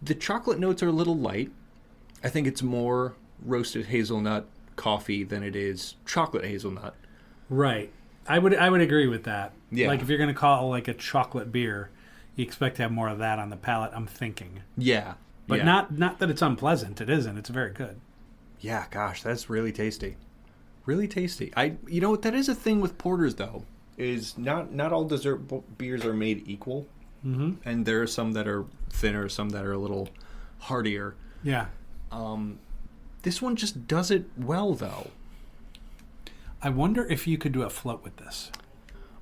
The chocolate notes are a little light. I think it's more roasted hazelnut coffee than it is chocolate hazelnut. Right. I would agree with that. Yeah. Like if you're going to call it like a chocolate beer, you expect to have more of that on the palate, I'm thinking. Yeah. But not that it's unpleasant. It isn't. It's very good. Yeah, gosh, that's really tasty. Really tasty. That is a thing with porters though, is not all dessert beers are made equal. Mm-hmm. And there are some that are thinner, some that are a little heartier. Yeah. This one just does it well though. I wonder if you could do a float with this.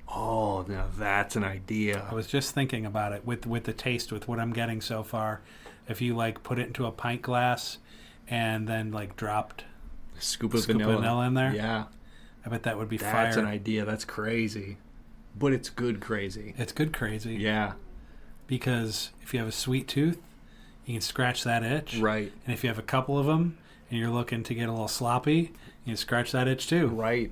Oh, now that's an idea. I was just thinking about it with the taste, with what I'm getting so far. If you like put it into a pint glass and then like dropped a scoop of vanilla in there. Yeah. I bet that would be fire. That's an idea. That's crazy. But it's good crazy. It's good crazy. Yeah. Because if you have a sweet tooth, you can scratch that itch. Right. And if you have a couple of them and you're looking to get a little sloppy, you can scratch that itch too. Right.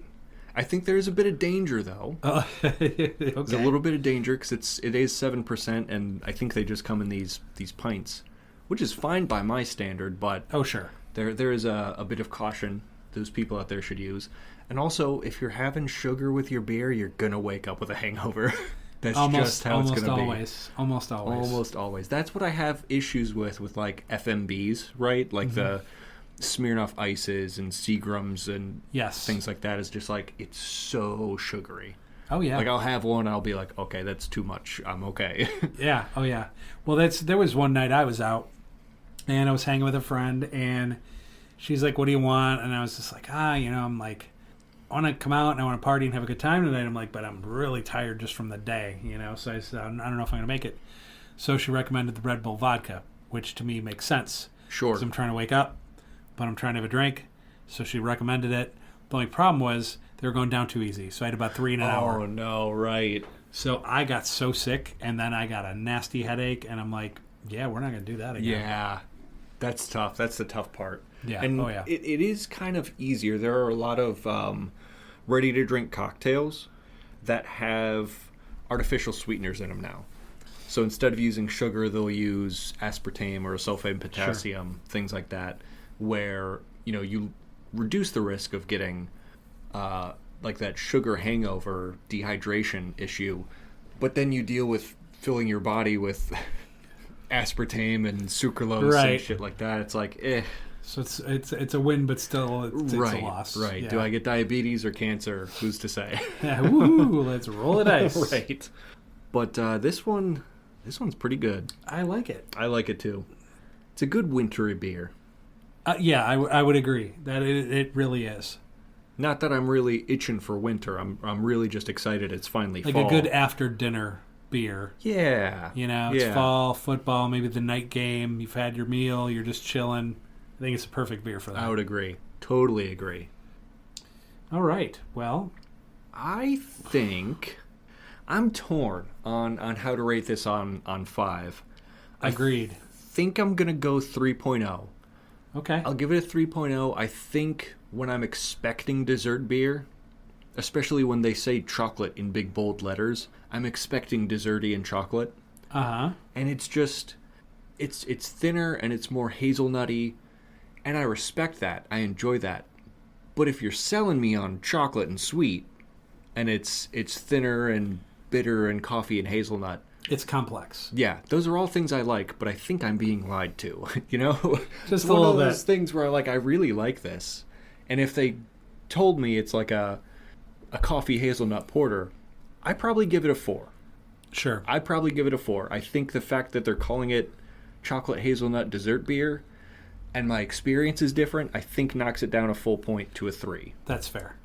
I think there's a bit of danger though. Okay. There's a little bit of danger because it is 7%, and I think they just come in these pints, which is fine by my standard. But oh sure, there is a bit of caution those people out there should use. And also, if you're having sugar with your beer, you're gonna wake up with a hangover. That's just how it's gonna be. Almost always. Almost always. That's what I have issues with like FMBs, right? Like the Smirnoff Ices and Seagrams and things like that. Is just like, it's so sugary. Oh yeah. Like I'll have one and I'll be like, okay, that's too much. I'm okay. Yeah. Oh yeah. Well, there was one night I was out and I was hanging with a friend and she's like, "What do you want?" And I was just like, I'm like, I want to come out and I want to party and have a good time tonight. I'm like, but I'm really tired just from the day, So I said, I don't know if I'm going to make it. So she recommended the Red Bull vodka, which to me makes sense. Sure. Because I'm trying to wake up, but I'm trying to have a drink. So she recommended it. The only problem was they were going down too easy. So I had about 3 in an hour. Oh, no, right. So I got so sick, and then I got a nasty headache, and I'm like, yeah, we're not going to do that again. Yeah. That's tough. That's the tough part. Yeah. And oh, yeah. It is kind of easier. There are a lot of ready-to-drink cocktails that have artificial sweeteners in them now. So instead of using sugar, they'll use aspartame or sulfate and potassium, things like that, where you reduce the risk of getting like that sugar hangover, dehydration issue, but then you deal with filling your body with aspartame and sucralose and shit like that. It's like, So it's a win, but still it's a loss. Right. Yeah. Do I get diabetes or cancer? Who's to say? Yeah, woohoo, let's roll the dice. Right. But this one's pretty good. I like it. I like it too. It's a good wintry beer. Yeah, I would agree that it really is. Not that I'm really itching for winter. I'm really just excited it's finally like fall. A good after dinner beer. Yeah. It's fall, football, maybe the night game. You've had your meal. You're just chilling. I think it's a perfect beer for that. I would agree. Totally agree. All right. Well, I think I'm torn on how to rate this on 5. Agreed. I think I'm going to go 3.0. Okay. I'll give it a 3.0. I think when I'm expecting dessert beer, especially when they say chocolate in big bold letters, I'm expecting desserty and chocolate. Uh-huh. And it's just, it's thinner and it's more hazelnutty, and I respect that. I enjoy that. But if you're selling me on chocolate and sweet, and it's thinner and bitter and coffee and hazelnut, it's complex. Yeah, those are all things I like, but I think I'm being lied to. Just it's a little one of bit. those things where I really like this, and if they told me it's like a coffee hazelnut porter, I'd probably give it a 4. Sure. I'd probably give it a 4. I think the fact that they're calling it chocolate hazelnut dessert beer, and my experience is different, I think knocks it down a full point to a 3. That's fair.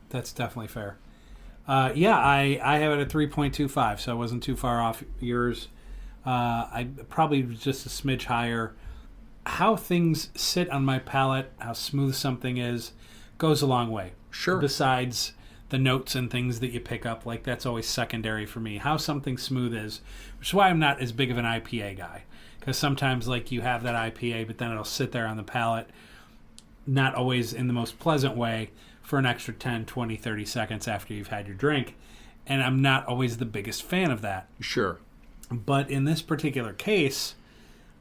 That's definitely fair. I have it at 3.25, so I wasn't too far off yours. I probably was just a smidge higher. How things sit on my palate, how smooth something is, goes a long way. Sure. Besides the notes and things that you pick up, like that's always secondary for me. How something smooth is, which is why I'm not as big of an IPA guy. Because sometimes like you have that IPA, but then it'll sit there on the palate, not always in the most pleasant way, for an extra 10, 20, 30 seconds after you've had your drink. and I'm not always the biggest fan of that. Sure. But in this particular case,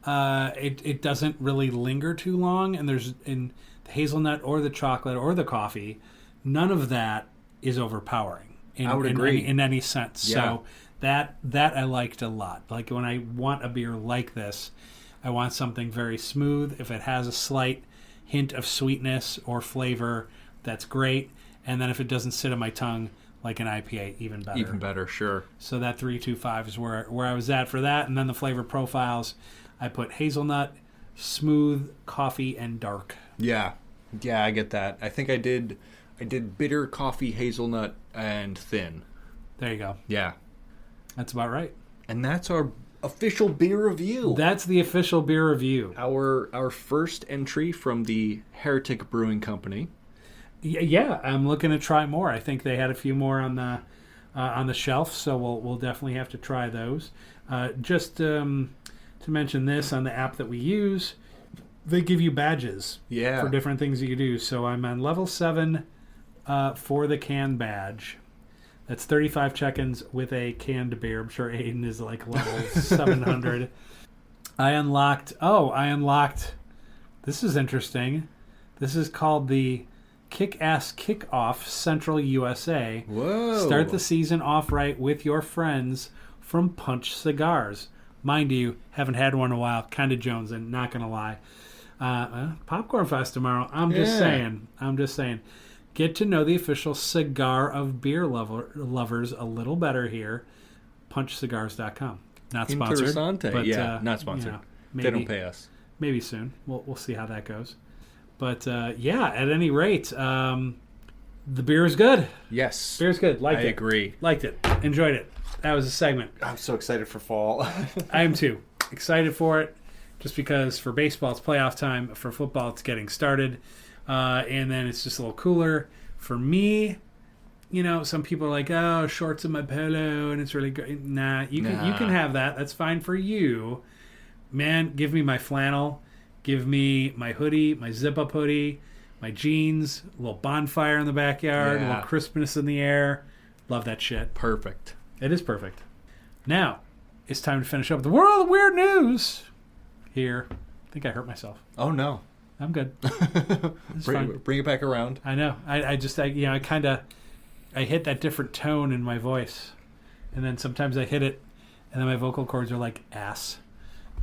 it doesn't really linger too long, and there's in the hazelnut or the chocolate or the coffee, none of that is overpowering. I would agree. In any sense. Yeah. So that I liked a lot. Like when I want a beer like this, I want something very smooth. If it has a slight hint of sweetness or flavor, that's great. And then if it doesn't sit on my tongue like an IPA, even better. Even better, sure. So that 325 is where I was at for that. And then the flavor profiles, I put hazelnut, smooth, coffee, and dark. Yeah. Yeah, I get that. I think I did bitter, coffee, hazelnut, and thin. There you go. Yeah. That's about right. And that's our official beer review. That's the official beer review. Our first entry from the Heretic Brewing Company. Yeah, I'm looking to try more. I think they had a few more on the shelf, so we'll definitely have to try those. Just to mention this, on the app that we use, they give you badges for different things that you do. So I'm on level 7 for the can badge. That's 35 check-ins with a canned beer. I'm sure Aiden is like level 700. I unlocked. This is interesting. This is called the Kick-Ass Kick-Off Central USA. Whoa. Start the season off right with your friends from Punch Cigars. Mind you, haven't had one in a while. Kind of jonesing, not going to lie. Popcorn Fest tomorrow. I'm just saying. Get to know the official cigar of beer lovers a little better here. PunchCigars.com. Not sponsored. Interessante. But, not sponsored. You know, maybe, they don't pay us. Maybe soon. We'll see how that goes. But at any rate, the beer is good. Yes. Beer's good. Liked it. I agree. Liked it. Enjoyed it. That was a segment. I'm so excited for fall. I am too. Excited for it. Just because for baseball it's playoff time. For football it's getting started. And then it's just a little cooler. For me, some people are like, oh, shorts in my polo and it's really good. Nah, you can have that. That's fine for you. Man, give me my flannel. Give me my hoodie, my zip-up hoodie, my jeans, a little bonfire in the backyard, a little crispness in the air. Love that shit. Perfect. It is perfect. Now, it's time to finish up the World of Weird News. Here. I think I hurt myself. Oh, no. I'm good. Bring it back around. I know. I hit that different tone in my voice. And then sometimes I hit it, and then my vocal cords are like ass.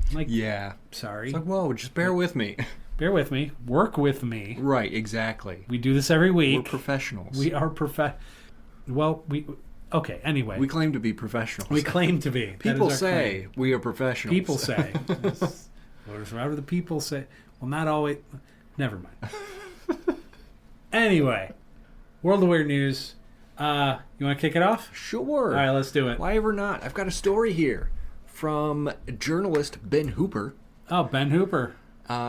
I'm like, yeah. Sorry. It's like, whoa, just bear with me. Bear with me. Work with me. Right, exactly. We do this every week. We're professionals. We are okay, anyway. We claim to be professionals. We claim to be. People say claim. We are professionals. People say. Whatever the people say. Well, not always. Never mind. Anyway, World of Weird News. You want to kick it off? Sure. All right, let's do it. Why ever not? I've got a story here from journalist Ben Hooper. Oh, Ben Hooper.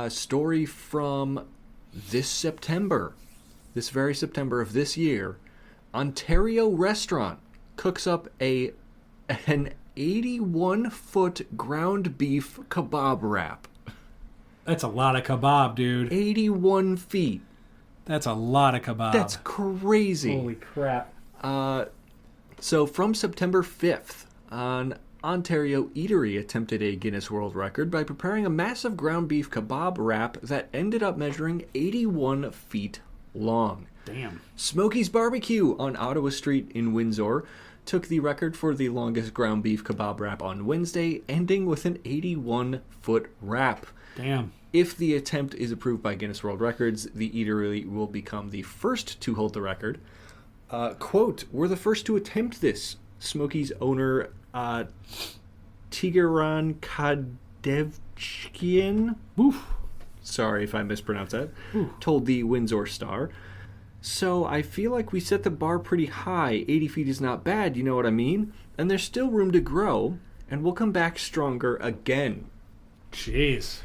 Story from this very September of this year. Ontario restaurant cooks up an 81-foot ground beef kebab wrap. That's a lot of kebab, dude. 81 feet. That's a lot of kebab. That's crazy. Holy crap. So from September 5th, an Ontario eatery attempted a Guinness World Record by preparing a massive ground beef kebab wrap that ended up measuring 81 feet long. Damn. Smokey's Barbecue on Ottawa Street in Windsor took the record for the longest ground beef kebab wrap on Wednesday, ending with an 81-foot wrap. Damn. If the attempt is approved by Guinness World Records, the eatery will become the first to hold the record. Quote, "We're the first to attempt this," Smokey's owner, Tigaran Kadevchkian, sorry if I mispronounced that, told the Windsor Star. "So I feel like we set the bar pretty high. 80 feet is not bad, you know what I mean? And there's still room to grow, and we'll come back stronger again." Jeez.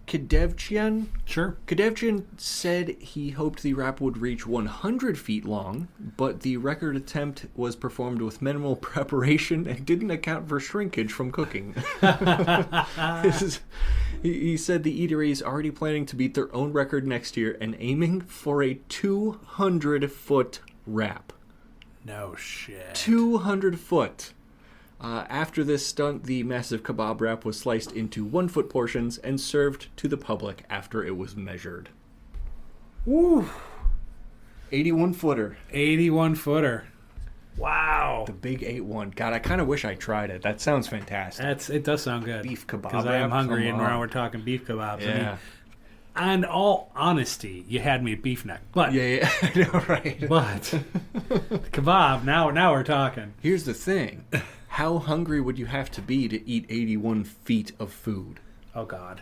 Kadevchian? Sure. Kadevchian said he hoped the wrap would reach 100 feet long, but the record attempt was performed with minimal preparation and didn't account for shrinkage from cooking. He said the eatery is already planning to beat their own record next year and aiming for a 200-foot wrap. No shit. 200 foot. After this stunt, the massive kebab wrap was sliced into 1-foot portions and served to the public after it was measured. Woo! 81-footer. 81-footer. Wow. The big 8-1. God, I kind of wish I tried it. That sounds fantastic. It does sound good. Beef kebab. Because I am hungry, and now we're talking beef kebabs. Yeah. I mean, in all honesty, you had me at beef neck. But yeah, I know, right? But the kebab, now we're talking. Here's the thing. How hungry would you have to be to eat 81 feet of food? Oh, God.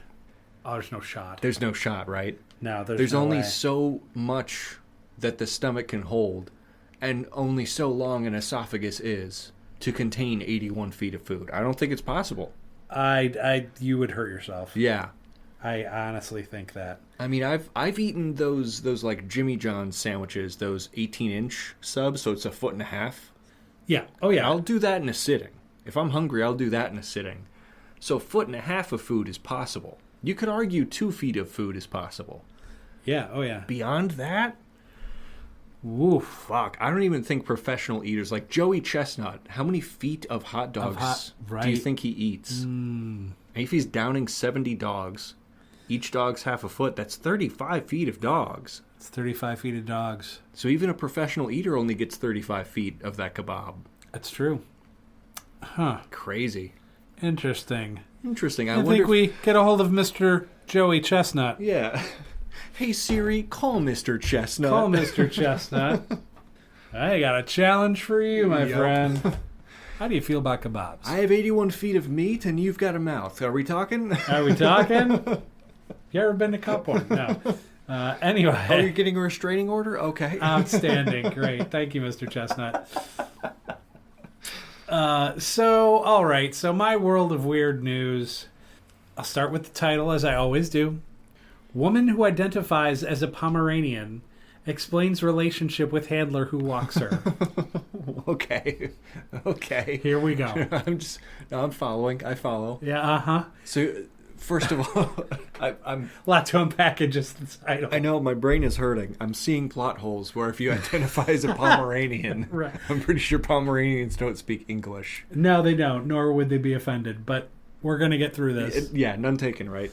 Oh, there's no shot. There's no shot, right? No, there's no only way. so much that the stomach can hold, and only so long an esophagus is to contain 81 feet of food. I don't think it's possible. You would hurt yourself. Yeah. I honestly think that. I mean, I've eaten those like Jimmy John's sandwiches, those 18-inch subs, so it's 1.5 feet. Yeah. Oh, yeah. I'll do that in a sitting. If I'm hungry, I'll do that in a sitting. So 1.5 feet of food is possible. You could argue 2 feet of food is possible. Yeah. Oh, yeah. Beyond that? Woof. Fuck. I don't even think professional eaters, like Joey Chestnut, how many feet of hot dogs do you think he eats? And if he's downing 70 dogs, each dog's 1/2 foot, that's 35 feet of dogs. It's 35 feet of dogs. So even a professional eater only gets 35 feet of that kebab. That's true. Huh. Crazy. Interesting. I think we get a hold of Mr. Joey Chestnut. Yeah. Hey Siri, call Mr. Chestnut. Call Mr. Chestnut. I got a challenge for you, my friend. How do you feel about kebabs? I have 81 feet of meat and you've got a mouth. Are we talking? Are we talking? You ever been to Cup Point? No. Anyway. Are you getting a restraining order? Okay. Outstanding. Great. Thank you, Mr. Chestnut. All right. So my world of weird news. I'll start with the title, as I always do. Woman who identifies as a Pomeranian explains relationship with handler who walks her. Okay. Here we go. I'm following. I follow. Yeah, uh-huh. So, first of all, I'm a lot to unpack in just the title. I know, my brain is hurting. I'm seeing plot holes where if you identify as a Pomeranian, right. I'm pretty sure Pomeranians don't speak English. No, they don't, nor would they be offended. But we're going to get through this. None taken, right?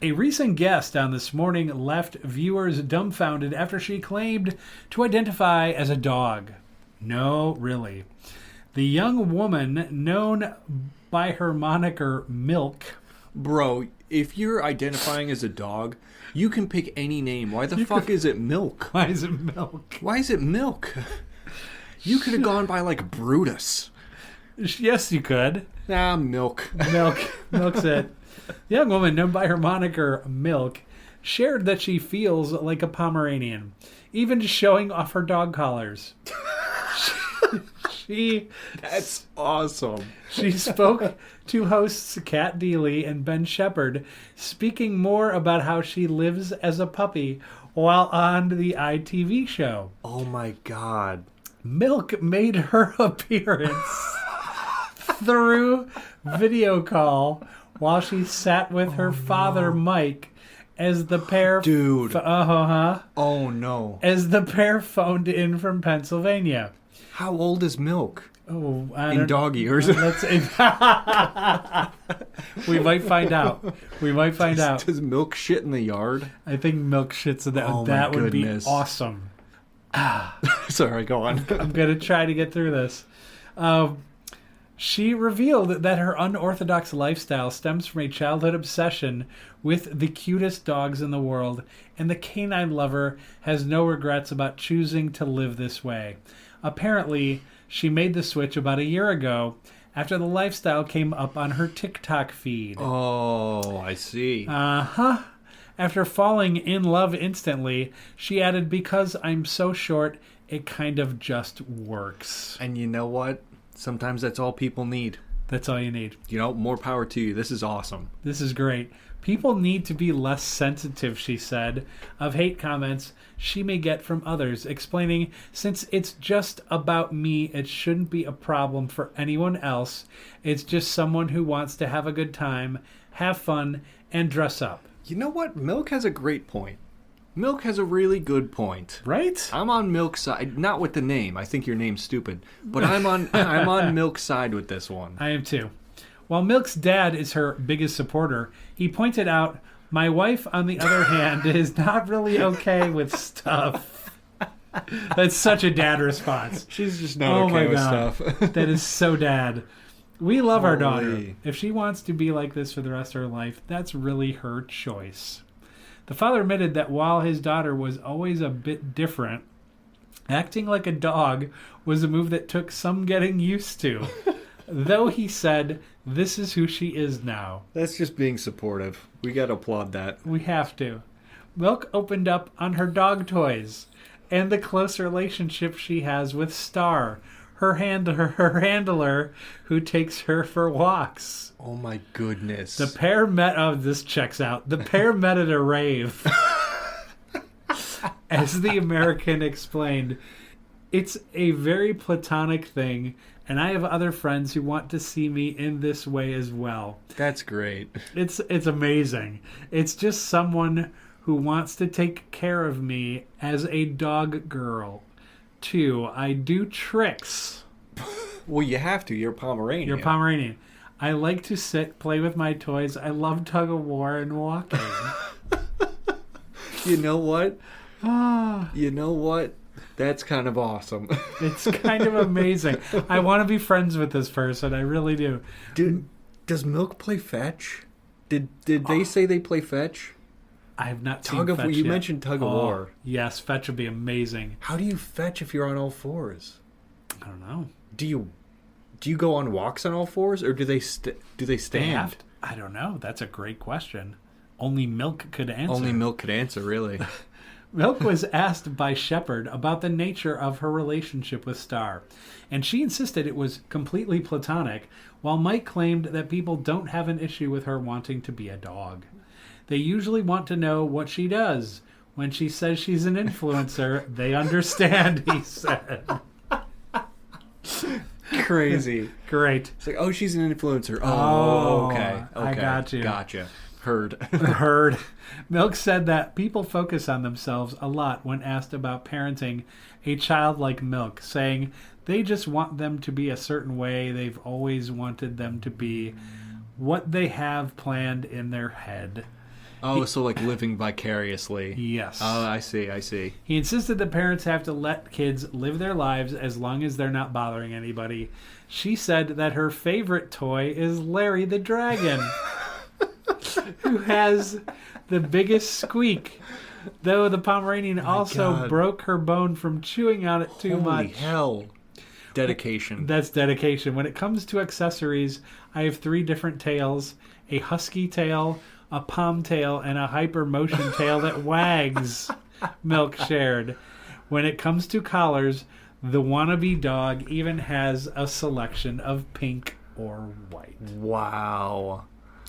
A recent guest on This Morning left viewers dumbfounded after she claimed to identify as a dog. No, really. The young woman, known by her moniker Milk... Bro, if you're identifying as a dog, you can pick any name. Why the fuck is it Milk? Why is it Milk? Why is it Milk? You could have gone by, like, Brutus. Yes, you could. Nah, Milk. Milk's it. The young woman, known by her moniker Milk, shared that she feels like a Pomeranian, even just showing off her dog collars. That's awesome. She spoke to hosts Kat Deely and Ben Shepherd, speaking more about how she lives as a puppy while on the ITV show. Oh my God. Milk made her appearance through video call while she sat with her father, Mike, as the pair... Dude. Oh, no. As the pair phoned in from Pennsylvania. How old is Milk? Oh, in dog years. We might find out. Does Milk shit in the yard? I think Milk shits in that. Oh, that my would goodness. be awesome. Sorry, go on. I'm going to try to get through this. She revealed that her unorthodox lifestyle stems from a childhood obsession with the cutest dogs in the world, and the canine lover has no regrets about choosing to live this way. Apparently, she made the switch about a year ago after the lifestyle came up on her TikTok feed. Oh, I see. Uh-huh. After falling in love instantly, she added, "Because I'm so short, it kind of just works." And you know what? Sometimes that's all people need. That's all you need. You know, more power to you. This is awesome. This is great. People need to be less sensitive, she said, of hate comments she may get from others, explaining, since it's just about me, it shouldn't be a problem for anyone else. It's just someone who wants to have a good time, have fun, and dress up. You know what? Milk has a great point. Milk has a really good point. Right? I'm on Milk's side. Not with the name. I think your name's stupid. But I'm on Milk's side with this one. I am too. While Milk's dad is her biggest supporter, he pointed out, my wife, on the other hand, is not really okay with stuff. That's such a dad response. She's just not okay with stuff. That is so dad. We love our daughter. If she wants to be like this for the rest of her life, that's really her choice. The father admitted that while his daughter was always a bit different, acting like a dog was a move that took some getting used to. Though he said, this is who she is now. That's just being supportive. We got to applaud that. We have to. Milk opened up on her dog toys and the close relationship she has with Star, her handler who takes her for walks. Oh my goodness. The pair met... Oh, this checks out. The pair met at a rave. As the American explained, it's a very platonic thing, and I have other friends who want to see me in this way as well. That's great. It's amazing. It's just someone who wants to take care of me as a dog girl. Too, I do tricks. Well, you have to. You're Pomeranian. You're Pomeranian. I like to sit, play with my toys. I love tug-of-war and walking. You know what? You know what? That's kind of awesome. It's kind of amazing. I want to be friends with this person. I really do. Dude, does Milk play fetch? Did they say they play fetch? I have not seen fetch You yet. mentioned tug-of-war. Yes, fetch would be amazing. How do you fetch if you're on all fours? I don't know. Do you go on walks on all fours, or do they stand? I don't know. That's a great question. Only Milk could answer. Only Milk could answer, really. Milk was asked by Shepard about the nature of her relationship with Star, and she insisted it was completely platonic, while Mike claimed that people don't have an issue with her wanting to be a dog. They usually want to know what she does. When she says she's an influencer, they understand, he said. Crazy. Great. It's like, oh, she's an influencer. Oh, okay. I got you. Gotcha. Heard. Heard. Milk said that people focus on themselves a lot when asked about parenting a child like Milk, saying they just want them to be a certain way they've always wanted them to be, what they have planned in their head. Oh, so like living vicariously. Yes. Oh, I see. He insisted that parents have to let kids live their lives as long as they're not bothering anybody. She said that her favorite toy is Larry the Dragon, who has the biggest squeak, though the Pomeranian also broke her bone from chewing on it too much. Holy hell. Dedication. That's dedication. When it comes to accessories, I have 3 different tails, a husky tail, a palm tail, and a hyper motion tail that wags, Milk shared. When it comes to collars, the wannabe dog even has a selection of pink or white. Wow.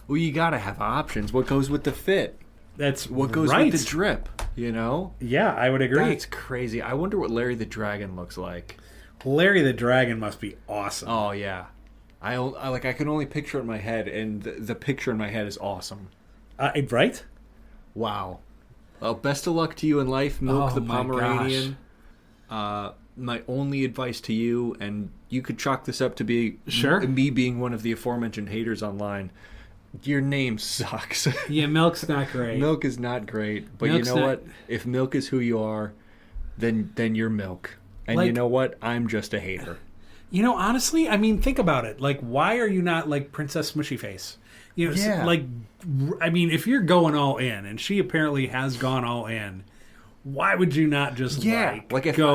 Well, you gotta have options. What goes with the fit? That's what goes right. with the drip, you know? Yeah, I would agree. That's crazy. I wonder what Larry the Dragon looks like. Larry the Dragon must be awesome. Oh, yeah. I can only picture it in my head, and the picture in my head is awesome. Right? Wow. Well, best of luck to you in life, Milk the Pomeranian. My only advice to you, and you could chalk this up to be me being one of the aforementioned haters online. Your name sucks. Yeah, Milk's not great. Milk is not great, but Milk's what? If Milk is who you are, then you're Milk. And you know what? I'm just a hater. You know, honestly, I mean, think about it. Like, why are you not like Princess Smushy Face? You know, like, I mean, if you're going all in, and she apparently has gone all in, why would you not just go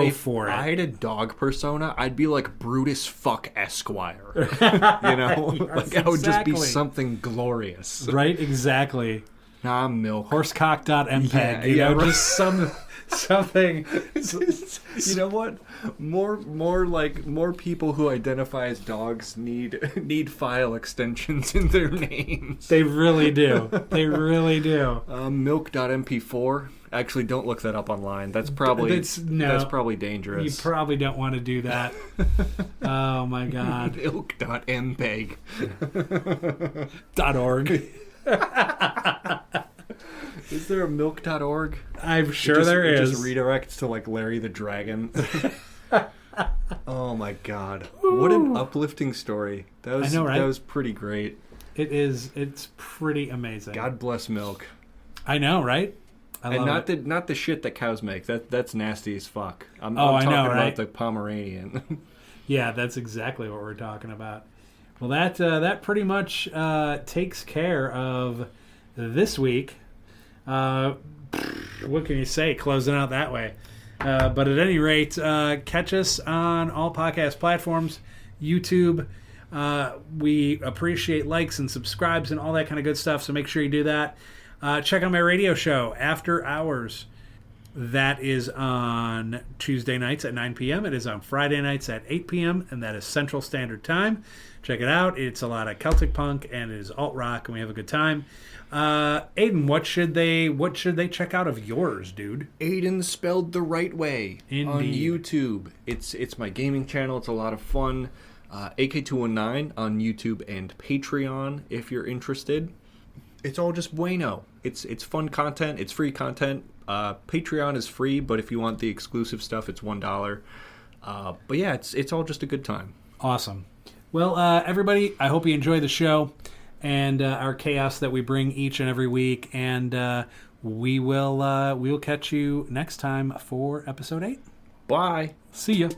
for it? If I had a dog persona, I'd be like Brutus fuck Esquire. You know? Yes, like, I would just be something glorious. Right, exactly. Nah, I'm milk. Horsecock.mpeg. Just something. You know what? More people who identify as dogs need file extensions in their names. They really do. They really do. Milk.mp4. Actually, don't look that up online. That's probably dangerous. You probably don't want to do that. Oh my God. Milk.mpeg. .org. Is there a milk.org? I'm sure there is. It just redirects to like Larry the Dragon. Oh my God. What an uplifting story. That was, I know, right? That was pretty great. It is. It's pretty amazing. God bless milk. I know, right? And not the shit that cows make. That's nasty as fuck. I'm talking about the Pomeranian. Yeah, that's exactly what we're talking about. Well, that pretty much takes care of this week. What can you say? Closing out that way. But at any rate, catch us on all podcast platforms, YouTube. We appreciate likes and subscribes and all that kind of good stuff, so make sure you do that. Check out my radio show, After Hours. That is on Tuesday nights at 9 p.m. It is on Friday nights at 8 p.m., and that is Central Standard Time. Check it out. It's a lot of Celtic punk, and it is alt-rock, and we have a good time. Aiden, what should they check out of yours, dude? Aiden Spelled the Right Way. Indeed. On YouTube. It's my gaming channel. It's a lot of fun. AK219 on YouTube and Patreon if you're interested. It's all just bueno. It's fun content. It's free content. Patreon is free, but if you want the exclusive stuff, it's $1. But yeah, it's all just a good time. Awesome. Well, everybody, I hope you enjoy the show and our chaos that we bring each and every week. And we'll catch you next time for episode 8. Bye. See ya.